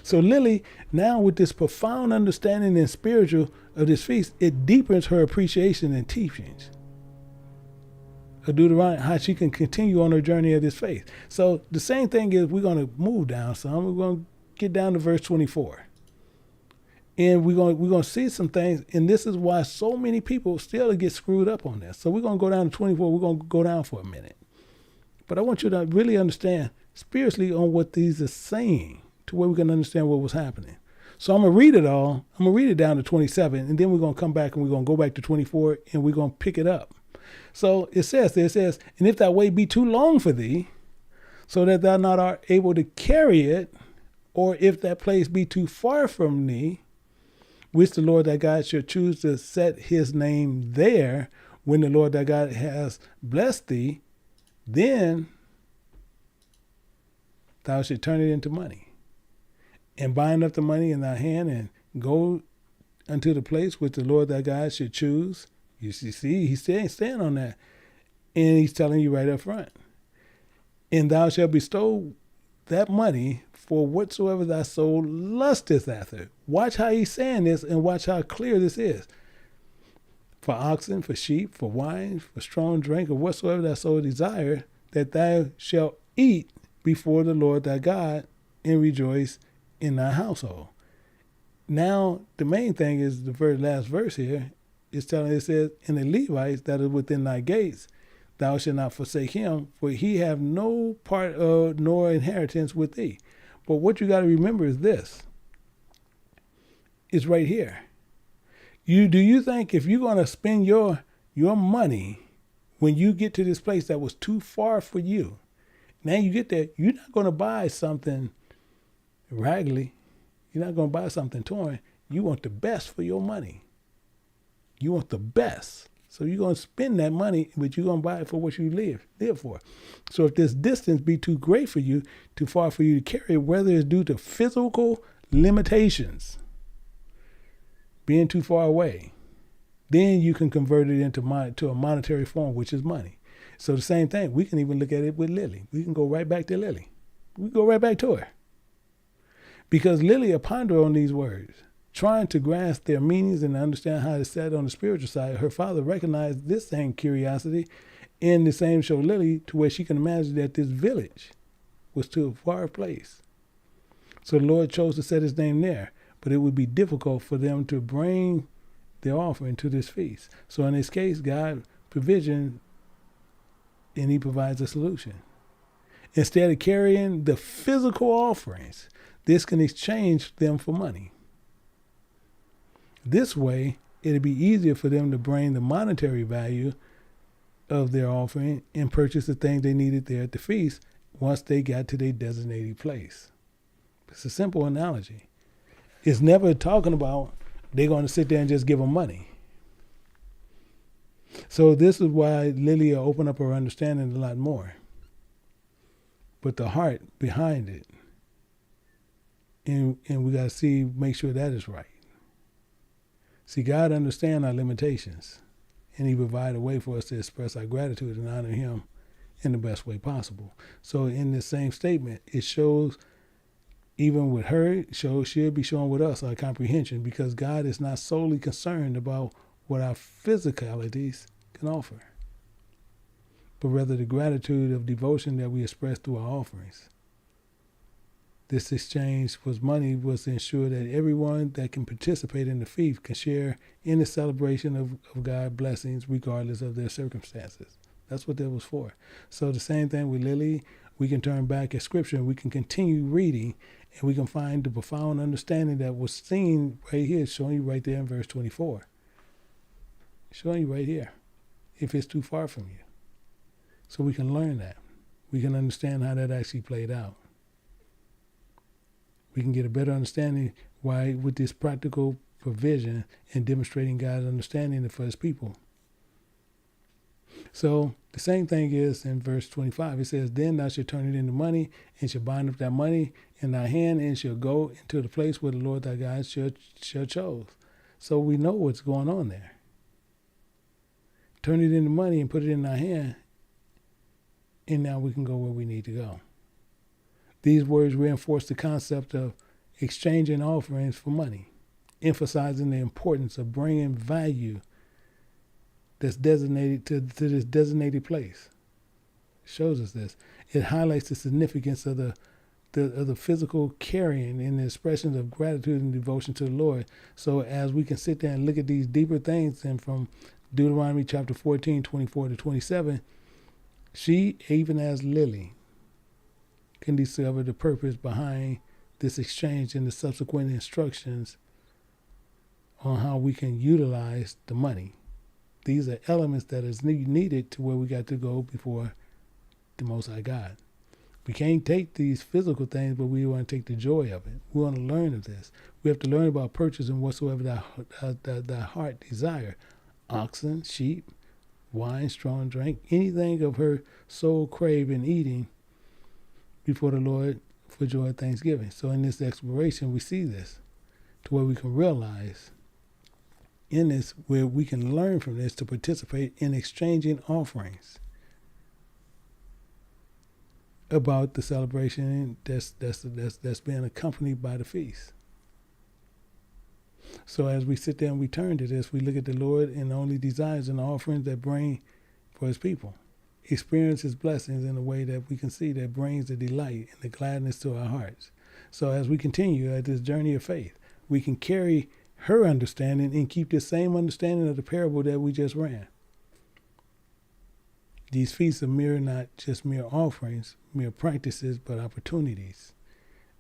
So Lily, now with this profound understanding and spiritual of this feast, it deepens her appreciation and teachings of Deuteronomy, how she can continue on her journey of this faith. So the same thing is, we're going to move down some. We're going to get down to verse 24. And we're going to see some things, and this is why so many people still get screwed up on this. So we're going to go down to 24. We're going to go down for a minute. But I want you to really understand spiritually on what these are saying, to where we can understand what was happening. So I'm going to read it all. I'm going to read it down to 27, and then we're going to come back and we're going to go back to 24, and we're going to pick it up. So it says, and if that way be too long for thee, so that thou not art able to carry it, or if that place be too far from thee, which the Lord thy God shall choose to set his name there, when the Lord thy God has blessed thee, then thou shalt turn it into money, and bind up the money in thy hand, and go unto the place which the Lord thy God should choose. You see, he's staying on that. And he's telling you right up front. And thou shalt bestow that money for whatsoever thy soul lusteth after. Watch how he's saying this, and watch how clear this is. For oxen, for sheep, for wine, for strong drink, or whatsoever thy soul desire, that thou shalt eat before the Lord thy God, and rejoice in thy household. Now, the main thing is the last verse here. It says, and the Levites that are within thy gates, thou shalt not forsake him, for he have no part of nor inheritance with thee. But what you got to remember is this. It's right here. Do you think if you're going to spend your money when you get to this place that was too far for you, now you get there, you're not going to buy something raggedy. You're not going to buy something torn. You want the best for your money. You want the best. So you're going to spend that money, but you're going to buy it for what you live for. So if this distance be too great for you, too far for you to carry, whether it's due to physical limitations, being too far away, then you can convert it to a monetary form, which is money. So the same thing, we can even look at it with Lily. We can go right back to Lily. We go right back to her. Because Lily pondered on these words, trying to grasp their meanings and understand how to set on the spiritual side. Her father recognized this same curiosity in the same show Lily, to where she can imagine that this village was to a far place. So the Lord chose to set his name there, but it would be difficult for them to bring their offering to this feast. So in this case, God provision, and he provides a solution. Instead of carrying the physical offerings, this can exchange them for money. This way, it'd be easier for them to bring the monetary value of their offering and purchase the things they needed there at the feast once they got to their designated place. It's a simple analogy. It's never talking about they're going to sit there and just give them money. So this is why Lily will open up her understanding a lot more. But the heart behind it, and we got to make sure that is right. See, God understands our limitations, and he provides a way for us to express our gratitude and honor him in the best way possible. So in this same statement, it shows, even with her, it should be showing with us our comprehension, because God is not solely concerned about what our physicalities can offer, but rather the gratitude of devotion that we express through our offerings. This exchange was to ensure that everyone that can participate in the feast can share in the celebration of God's blessings regardless of their circumstances. That's what that was for. So the same thing with Lily, we can turn back at Scripture and we can continue reading, and we can find the profound understanding that was seen right here, showing you right there in verse 24. Showing you right here, if it's too far from you. So we can learn that. We can understand how that actually played out. We can get a better understanding why with this practical provision and demonstrating God's understanding for his people. So the same thing is in verse 25. It says, then thou shalt turn it into money, and shall bind up that money in thy hand, and shall go into the place where the Lord thy God shall chose. So we know what's going on there. Turn it into money and put it in our hand, and now we can go where we need to go. These words reinforce the concept of exchanging offerings for money, emphasizing the importance of bringing value that's designated to this designated place. It shows us this. It highlights the significance of the physical carrying and the expressions of gratitude and devotion to the Lord. So as we can sit there and look at these deeper things, and from Deuteronomy chapter 14, 24 to 27, she, even as Lily, can discover the purpose behind this exchange and the subsequent instructions on how we can utilize the money. These are elements that is needed to where we got to go before the Most High God. We can't take these physical things, but we want to take the joy of it. We want to learn of this. We have to learn about purchasing whatsoever thy heart desire. Oxen, sheep, wine, strong drink, anything of her soul crave and eating before the Lord for joy of thanksgiving. So in this exploration, we see this to where we can realize in this, where we can learn from this to participate in exchanging offerings about the celebration that's being accompanied by the feast. So as we sit there and we turn to this, we look at the Lord and the only desires and offerings that bring for his people. Experience his blessings in a way that we can see that brings the delight and the gladness to our hearts. So as we continue at this journey of faith, we can carry her understanding and keep the same understanding of the parable that we just ran. These feasts are not just mere offerings, mere practices, but opportunities.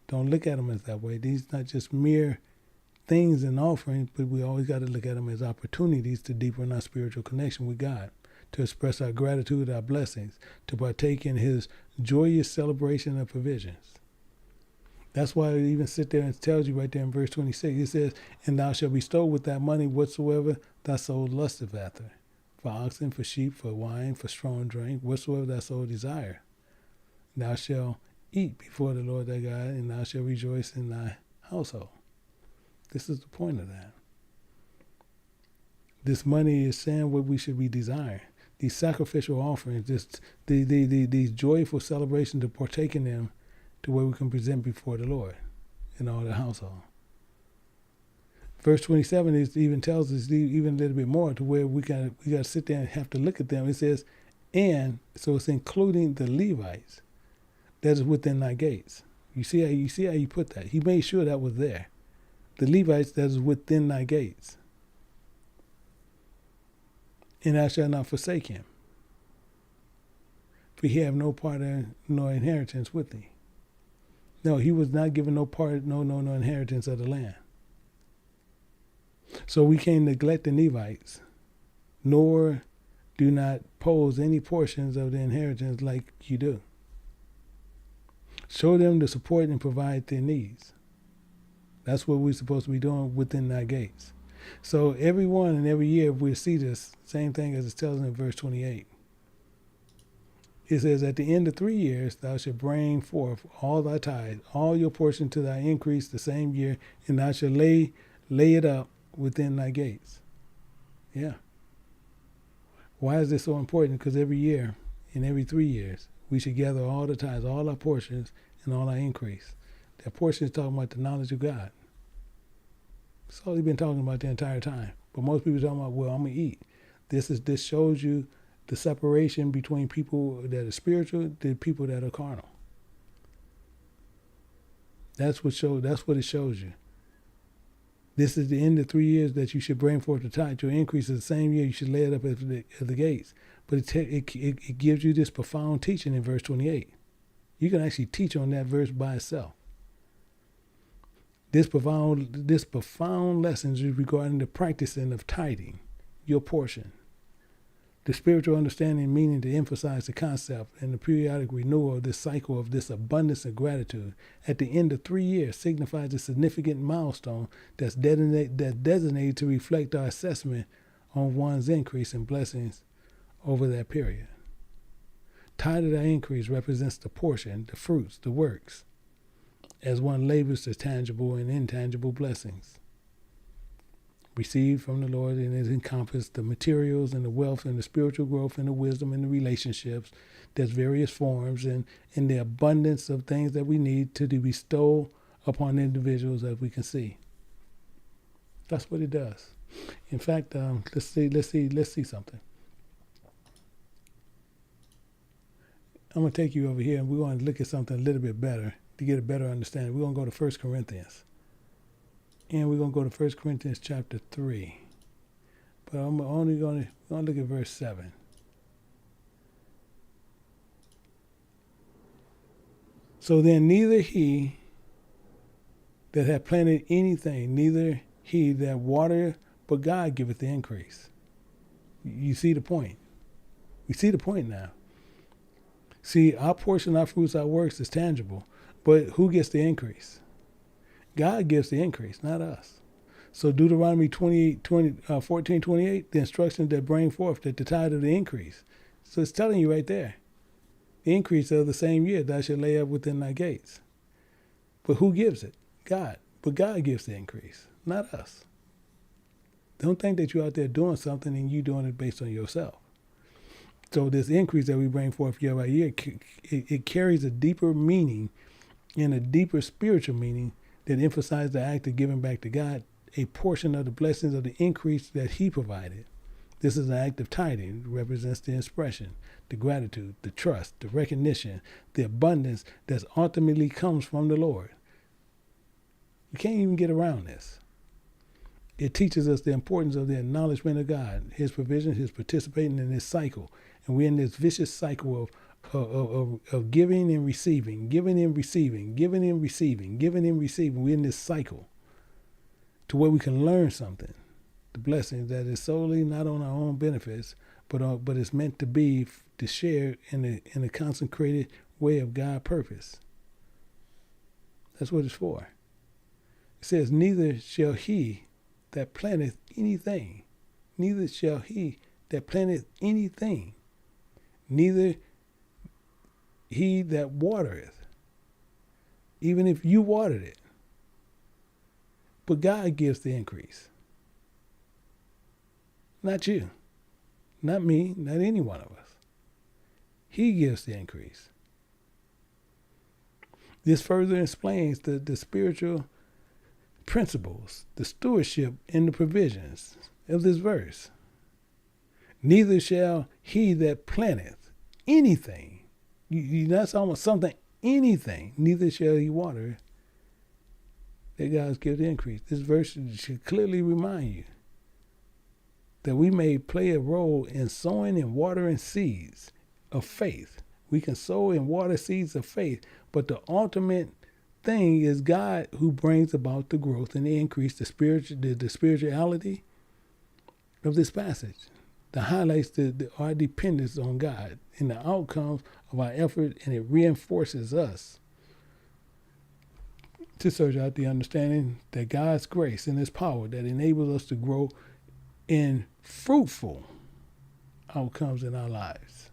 Don't look at them as that way. These are not just mere things and offerings, but we always got to look at them as opportunities to deepen our spiritual connection with God, to express our gratitude, our blessings, to partake in his joyous celebration of provisions. That's why it even sit there and tells you right there in verse 26, it says, and thou shalt bestow with that money whatsoever thy soul lusteth after, for oxen, for sheep, for wine, for strong drink, whatsoever thy soul desire. Thou shalt eat before the Lord thy God, and thou shalt rejoice in thy household. This is the point of that. This money is saying what we should be desiring. These sacrificial offerings, these joyful celebrations, to partake in them to where we can present before the Lord in all the household. Verse 27 even tells us even a little bit more to where we got to sit there and have to look at them. It says, and so it's including the Levites that is within thy gates. You see how you put that. He made sure that was there. The Levites that is within thy gates. And thou shalt not forsake him, for he have no part nor inheritance with thee. No, he was not given no part, no inheritance of the land. So we can't neglect the Levites, nor do not pose any portions of the inheritance like you do. Show them the support and provide their needs. That's what we're supposed to be doing within thy gates. So every one and every year we'll see this same thing as it tells in verse 28. It says, at the end of 3 years thou shalt bring forth all thy tithe, all your portion to thy increase the same year, and thou shalt lay it up within thy gates. Yeah. Why is this so important? Because every year, in every 3 years, we should gather all the tithes, all our portions, and all our increase. That portion is talking about the knowledge of God. That's all he's been talking about the entire time. But most people are talking about, well, I'm going to eat. This shows you the separation between people that are spiritual and people that are carnal. That's what it shows you. This is the end of 3 years that you should bring forth the tithe. Your increase is the same year you should lay it up at the gates. But it gives you this profound teaching in verse 28. You can actually teach on that verse by itself. This profound lesson is regarding the practicing of tithing, your portion. The spiritual understanding meaning to emphasize the concept and the periodic renewal of this cycle of this abundance of gratitude at the end of 3 years signifies a significant milestone that's designated to reflect our assessment on one's increase in blessings over that period. Tithe of that increase represents the portion, the fruits, the works, as one labors to tangible and intangible blessings received from the Lord, and it encompasses the materials and the wealth and the spiritual growth and the wisdom and the relationships. There's various forms and the abundance of things that we need to bestow upon individuals as we can see. That's what it does. In fact, let's see something. I'm going to take you over here and we're going to look at something a little bit better to get a better understanding. We're going to go to 1 Corinthians. And we're going to go to 1 Corinthians chapter 3. But I'm only going to look at verse 7. So then neither he that hath planted anything, neither he that watereth, but God giveth the increase. You see the point. We see the point now. See, our portion, our fruits, our works is tangible. But who gets the increase? God gives the increase, not us. So Deuteronomy 14:28, the instructions that bring forth that the tithe of the increase. So it's telling you right there, the increase of the same year thou shalt lay up within thy gates. But who gives it? God. But God gives the increase, not us. Don't think that you're out there doing something and you doing it based on yourself. So this increase that we bring forth year by year, it carries a deeper meaning and a deeper spiritual meaning that emphasizes the act of giving back to God a portion of the blessings of the increase that he provided. This is an act of tithing. It represents the expression, the gratitude, the trust, the recognition, the abundance that ultimately comes from the Lord. You can't even get around this. It teaches us the importance of the acknowledgement of God, his provision, his participating in this cycle. And we're in this vicious cycle of giving and receiving, giving and receiving, giving and receiving, giving and receiving. We're in this cycle to where we can learn something. The blessing that is solely not on our own benefits, but it's meant to be to share in a consecrated way of God's purpose. That's what it's for. It says, neither shall he that planteth anything, neither shall he that planteth anything, neither he that watereth, even if you watered it. But God gives the increase. Not you, not me, not any one of us. He gives the increase. This further explains the spiritual principles, the stewardship, and the provisions of this verse. Neither shall he that planteth anything, that's almost something, anything, neither shall he water, that God gives the increase. This verse should clearly remind you that we may play a role in sowing and watering seeds of faith. We can sow and water seeds of faith, but the ultimate thing is God who brings about the growth and the increase, the spirituality of this passage. That highlights our dependence on God and the outcomes of our effort, and it reinforces us to search out the understanding that God's grace and his power that enables us to grow in fruitful outcomes in our lives.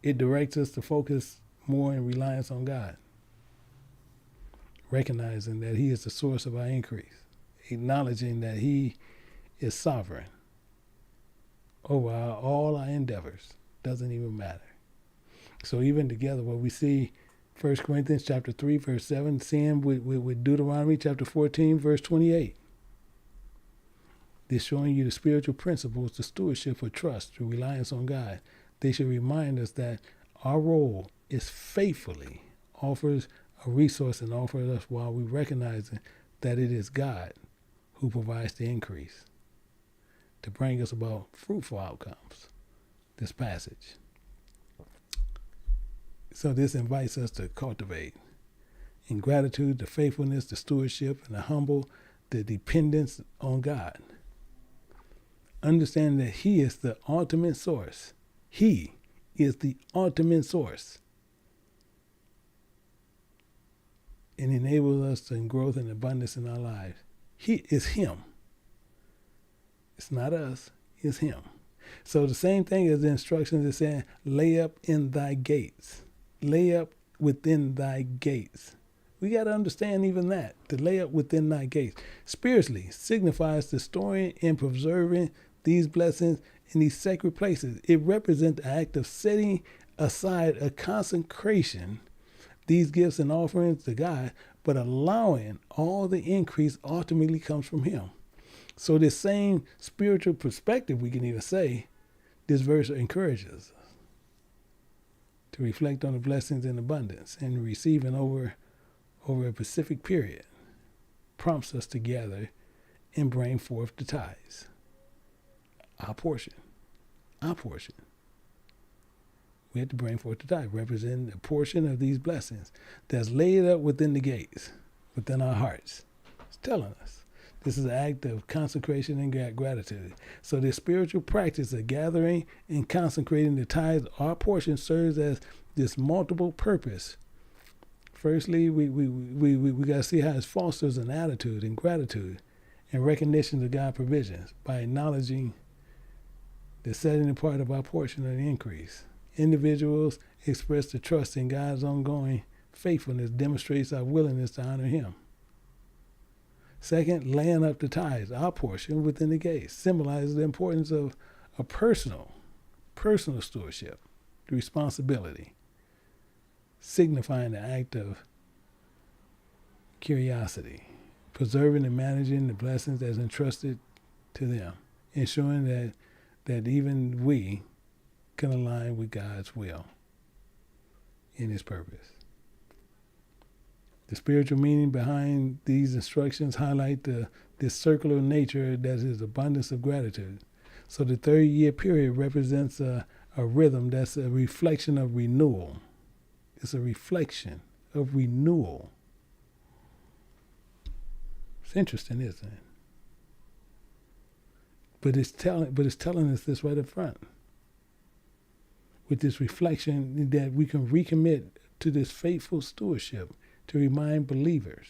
It directs us to focus more in reliance on God, recognizing that he is the source of our increase, acknowledging that he is sovereign over all our endeavors. Doesn't even matter. So even together, what we see 1 Corinthians chapter 3, verse 7, seeing with Deuteronomy chapter 14, verse 28. They're showing you the spiritual principles, the stewardship for trust, the reliance on God. They should remind us that our role is faithfully offers a resource and offers us while we recognize that it is God who provides the increase to bring us about fruitful outcomes. This passage. So this invites us to cultivate in gratitude, the faithfulness, the stewardship, and the humble, the dependence on God. Understand that he is the ultimate source. He is the ultimate source. And enables us to growth and abundance in our lives. He is him. It's not us, it's him. So the same thing as the instructions is saying, lay up in thy gates. Lay up within thy gates. We got to understand even that, to lay up within thy gates. Spiritually signifies the storing and preserving these blessings in these sacred places. It represents the act of setting aside a consecration, these gifts and offerings to God, but allowing all the increase ultimately comes from him. So this same spiritual perspective, we can even say, this verse encourages us to reflect on the blessings in abundance and receiving over a specific period, prompts us to gather and bring forth the tithes. Our portion. We have to bring forth the tithe, representing a portion of these blessings that's laid up within the gates, within our hearts. It's telling us. This is an act of consecration and gratitude. So this spiritual practice of gathering and consecrating the tithes, our portion, serves as this multiple purpose. Firstly, we got to see how it fosters an attitude and gratitude and recognition of God's provisions by acknowledging the setting apart of our portion of the increase. Individuals express the trust in God's ongoing faithfulness, demonstrates our willingness to honor him. Second, laying up the tithes, our portion within the gates, symbolizes the importance of a personal stewardship, the responsibility, signifying the act of curiosity, preserving and managing the blessings that's entrusted to them, ensuring that even we can align with God's will in his purpose. The spiritual meaning behind these instructions highlight this circular nature that is abundance of gratitude. So the 30-year period represents a rhythm that's a reflection of renewal. It's a reflection of renewal. It's interesting, isn't it? But it's telling us this right up front. With this reflection that we can recommit to this faithful stewardship to remind believers,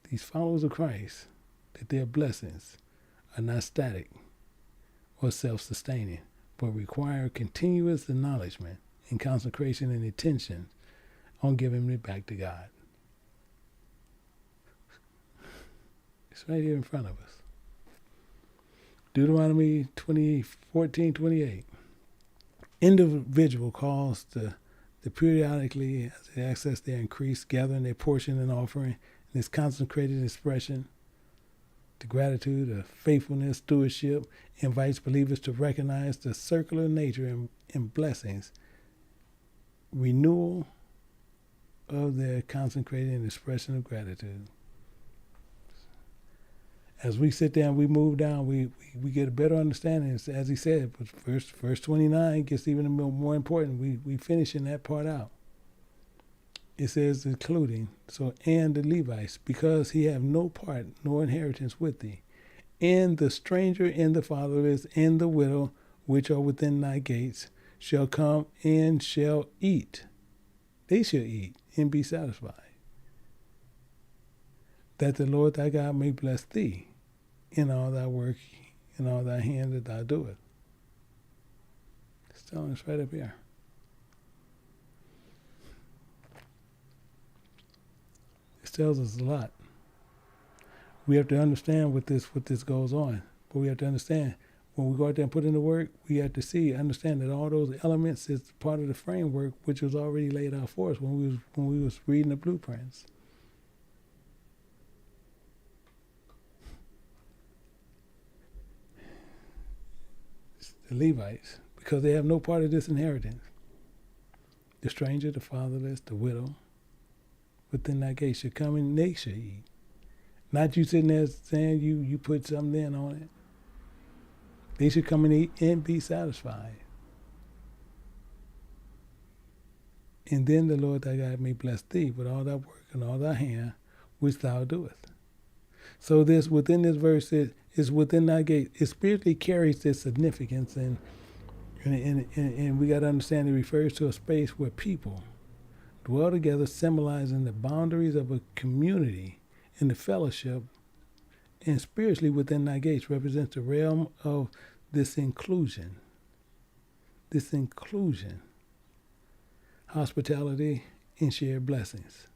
these followers of Christ, that their blessings are not static or self-sustaining, but require continuous acknowledgement and consecration and attention on giving it back to God. It's right here in front of us. Deuteronomy 14:28. Individual calls to periodically, as they access their increase, gathering their portion and offering, in this consecrated expression to gratitude, of faithfulness, stewardship, invites believers to recognize the circular nature and blessings, renewal of their consecrated expression of gratitude. As we sit there and we move down, we get a better understanding. As he said, but verse 29 gets even more important. We finishing that part out. It says, including, and the Levites, because he have no part nor inheritance with thee, and the stranger and the fatherless and the widow, which are within thy gates, shall come and shall eat. They shall eat and be satisfied. That the Lord thy God may bless thee in all thy work, in all thy hand that thou doest. It's telling us right up here. This tells us a lot. We have to understand what this goes on. But we have to understand, when we go out there and put in the work, we have to understand that all those elements is part of the framework which was already laid out for us when we was reading the blueprints. The Levites, because they have no part of this inheritance. The stranger, the fatherless, the widow, within that gate should come and they should eat. Not you sitting there saying you put something in on it. They should come and eat and be satisfied. And then the Lord thy God may bless thee with all thy work and all thy hand, which thou doest. So within this verse, is within thy gate. It spiritually carries this significance, and we got to understand it refers to a space where people dwell together, symbolizing the boundaries of a community and the fellowship. And spiritually within thy gates represents the realm of this inclusion. This inclusion, hospitality, and shared blessings.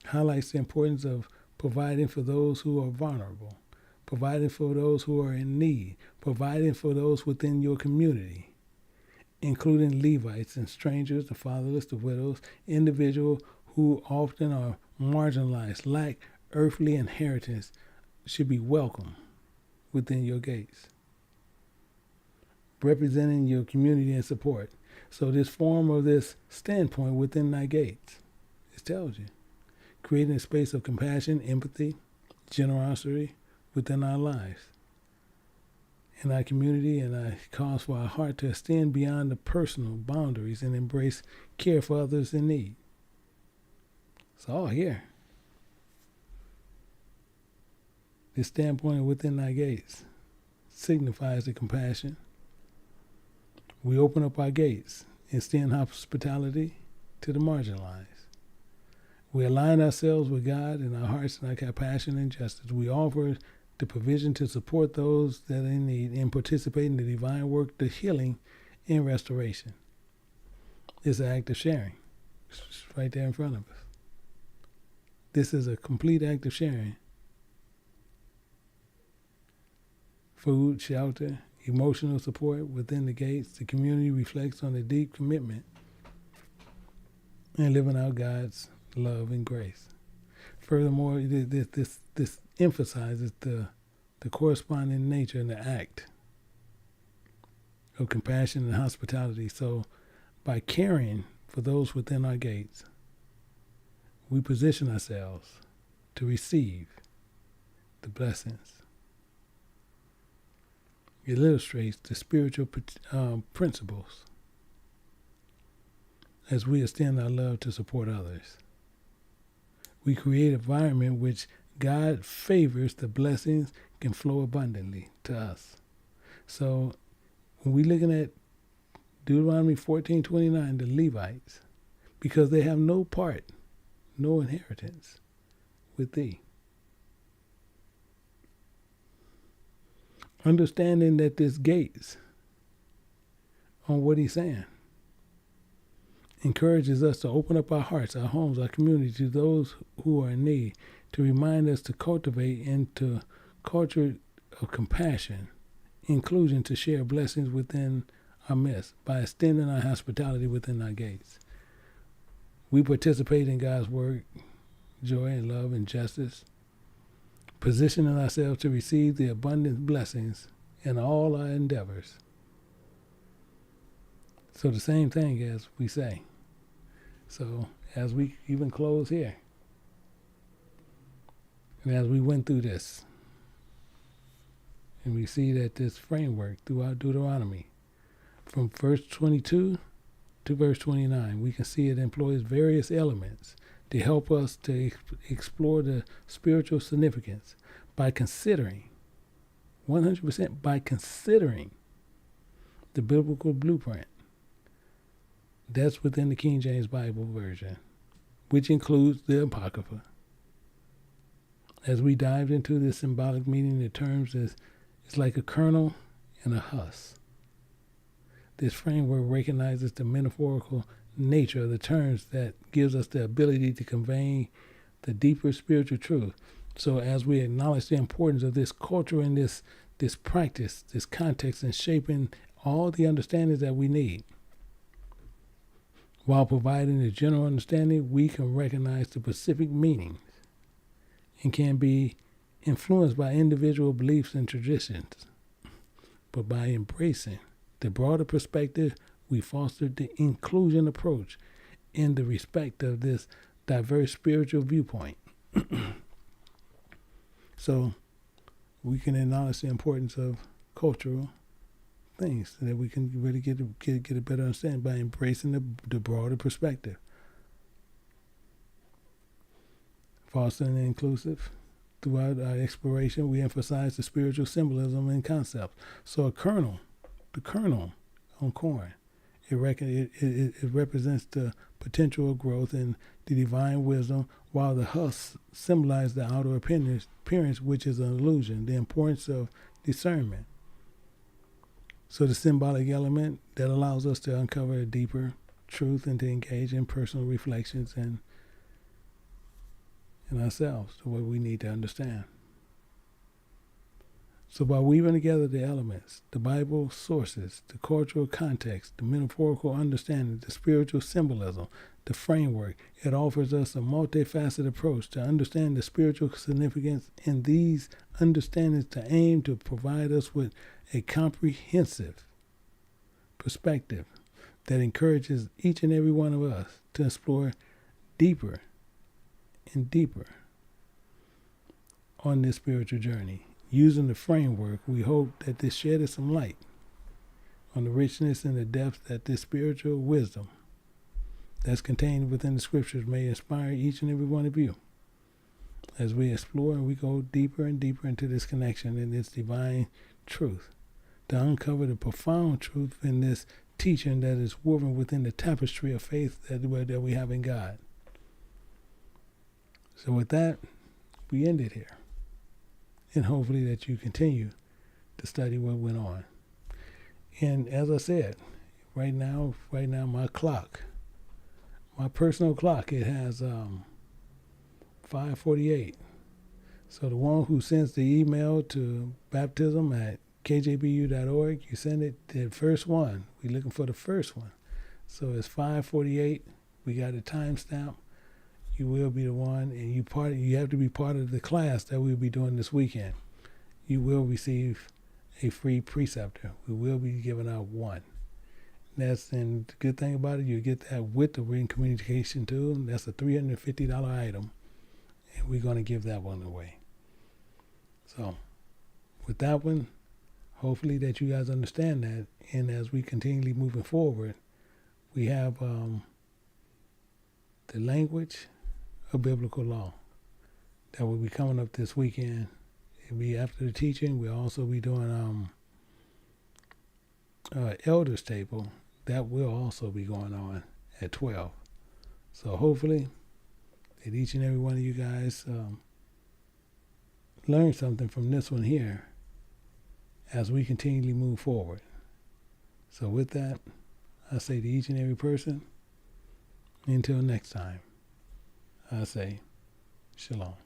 Highlights the importance of providing for those who are vulnerable, providing for those who are in need, providing for those within your community, including Levites and strangers, the fatherless, the widows, individuals who often are marginalized, lack earthly inheritance, should be welcome within your gates, representing your community and support. So this form of this standpoint within thy gates, it tells you, creating a space of compassion, empathy, generosity within our lives, in our community, and I cause for our heart to extend beyond the personal boundaries and embrace care for others in need. It's all here. This standpoint within thy gates signifies the compassion. We open up our gates, extend hospitality to the marginalized. We align ourselves with God in our hearts and our compassion and justice. We offer the provision to support those that are in need and participate in the divine work, the healing and restoration. It's an act of sharing. It's right there in front of us. This is a complete act of sharing. Food, shelter, emotional support within the gates. The community reflects on the deep commitment and living out God's love and grace. Furthermore, this emphasizes the corresponding nature and the act of compassion and hospitality. So by caring for those within our gates, we position ourselves to receive the blessings. It illustrates the spiritual principles as we extend our love to support others. We create an environment which God favors, the blessings can flow abundantly to us. So when we're looking at Deuteronomy 14:29, the Levites, because they have no part, no inheritance with thee. Understanding that this gates on what he's saying encourages us to open up our hearts, our homes, our community to those who are in need, to remind us to cultivate into culture of compassion, inclusion, to share blessings within our midst by extending our hospitality within our gates. We participate in God's work, joy and love and justice, positioning ourselves to receive the abundant blessings in all our endeavors. So the same thing as we say. So as we even close here, and as we went through this, and we see that this framework throughout Deuteronomy, from verse 22 to verse 29, we can see it employs various elements to help us to explore the spiritual significance by considering, 100% by considering the biblical blueprint that's within the King James Bible version, which includes the Apocrypha. As we dived into this symbolic meaning, the terms is it's like a kernel and a husk. This framework recognizes the metaphorical nature of the terms that gives us the ability to convey the deeper spiritual truth. So as we acknowledge the importance of this culture and this practice, this context, in shaping all the understandings that we need, while providing the general understanding, we can recognize the specific meanings and can be influenced by individual beliefs and traditions. But by embracing the broader perspective, we foster the inclusion approach in the respect of this diverse spiritual viewpoint. So we can acknowledge the importance of cultural things so that we can really get a better understanding by embracing the broader perspective. Fostering the inclusive throughout our exploration, we emphasize the spiritual symbolism and concepts. So the kernel on corn, it represents the potential of growth in the divine wisdom, while the husk symbolizes the outer appearance, which is an illusion, the importance of discernment. So the symbolic element that allows us to uncover a deeper truth and to engage in personal reflections and in ourselves, to what we need to understand. So by weaving together the elements, the Bible sources, the cultural context, the metaphorical understanding, the spiritual symbolism, the framework, it offers us a multifaceted approach to understand the spiritual significance, and these understandings to aim to provide us with a comprehensive perspective that encourages each and every one of us to explore deeper and deeper on this spiritual journey. Using the framework, we hope that this shed some light on the richness and the depth that this spiritual wisdom that's contained within the scriptures may inspire each and every one of you as we explore and we go deeper and deeper into this connection and this divine truth, to uncover the profound truth in this teaching that is woven within the tapestry of faith that we have in God. So with that, we end it here. And hopefully that you continue to study what went on. And as I said, right now my clock, my personal clock, it has 5:48. So the one who sends the email to baptism@kjbu.org, you send it to the first one. We're looking for the first one. So it's 5:48. We got a timestamp. You will be the one, and you have to be part of the class that we'll be doing this weekend. You will receive a free preceptor. We will be giving out one. And the good thing about it, you get that with the written communication tool. That's a $350 item, and we're going to give that one away. So with that one, hopefully that you guys understand that, and as we continually moving forward, we have the language of biblical law that will be coming up this weekend. It'll be after the teaching. We'll also be doing elders table. That will also be going on at 12. So hopefully that each and every one of you guys learn something from this one here as we continually move forward. So with that, I say to each and every person, until next time, I say, Shalom.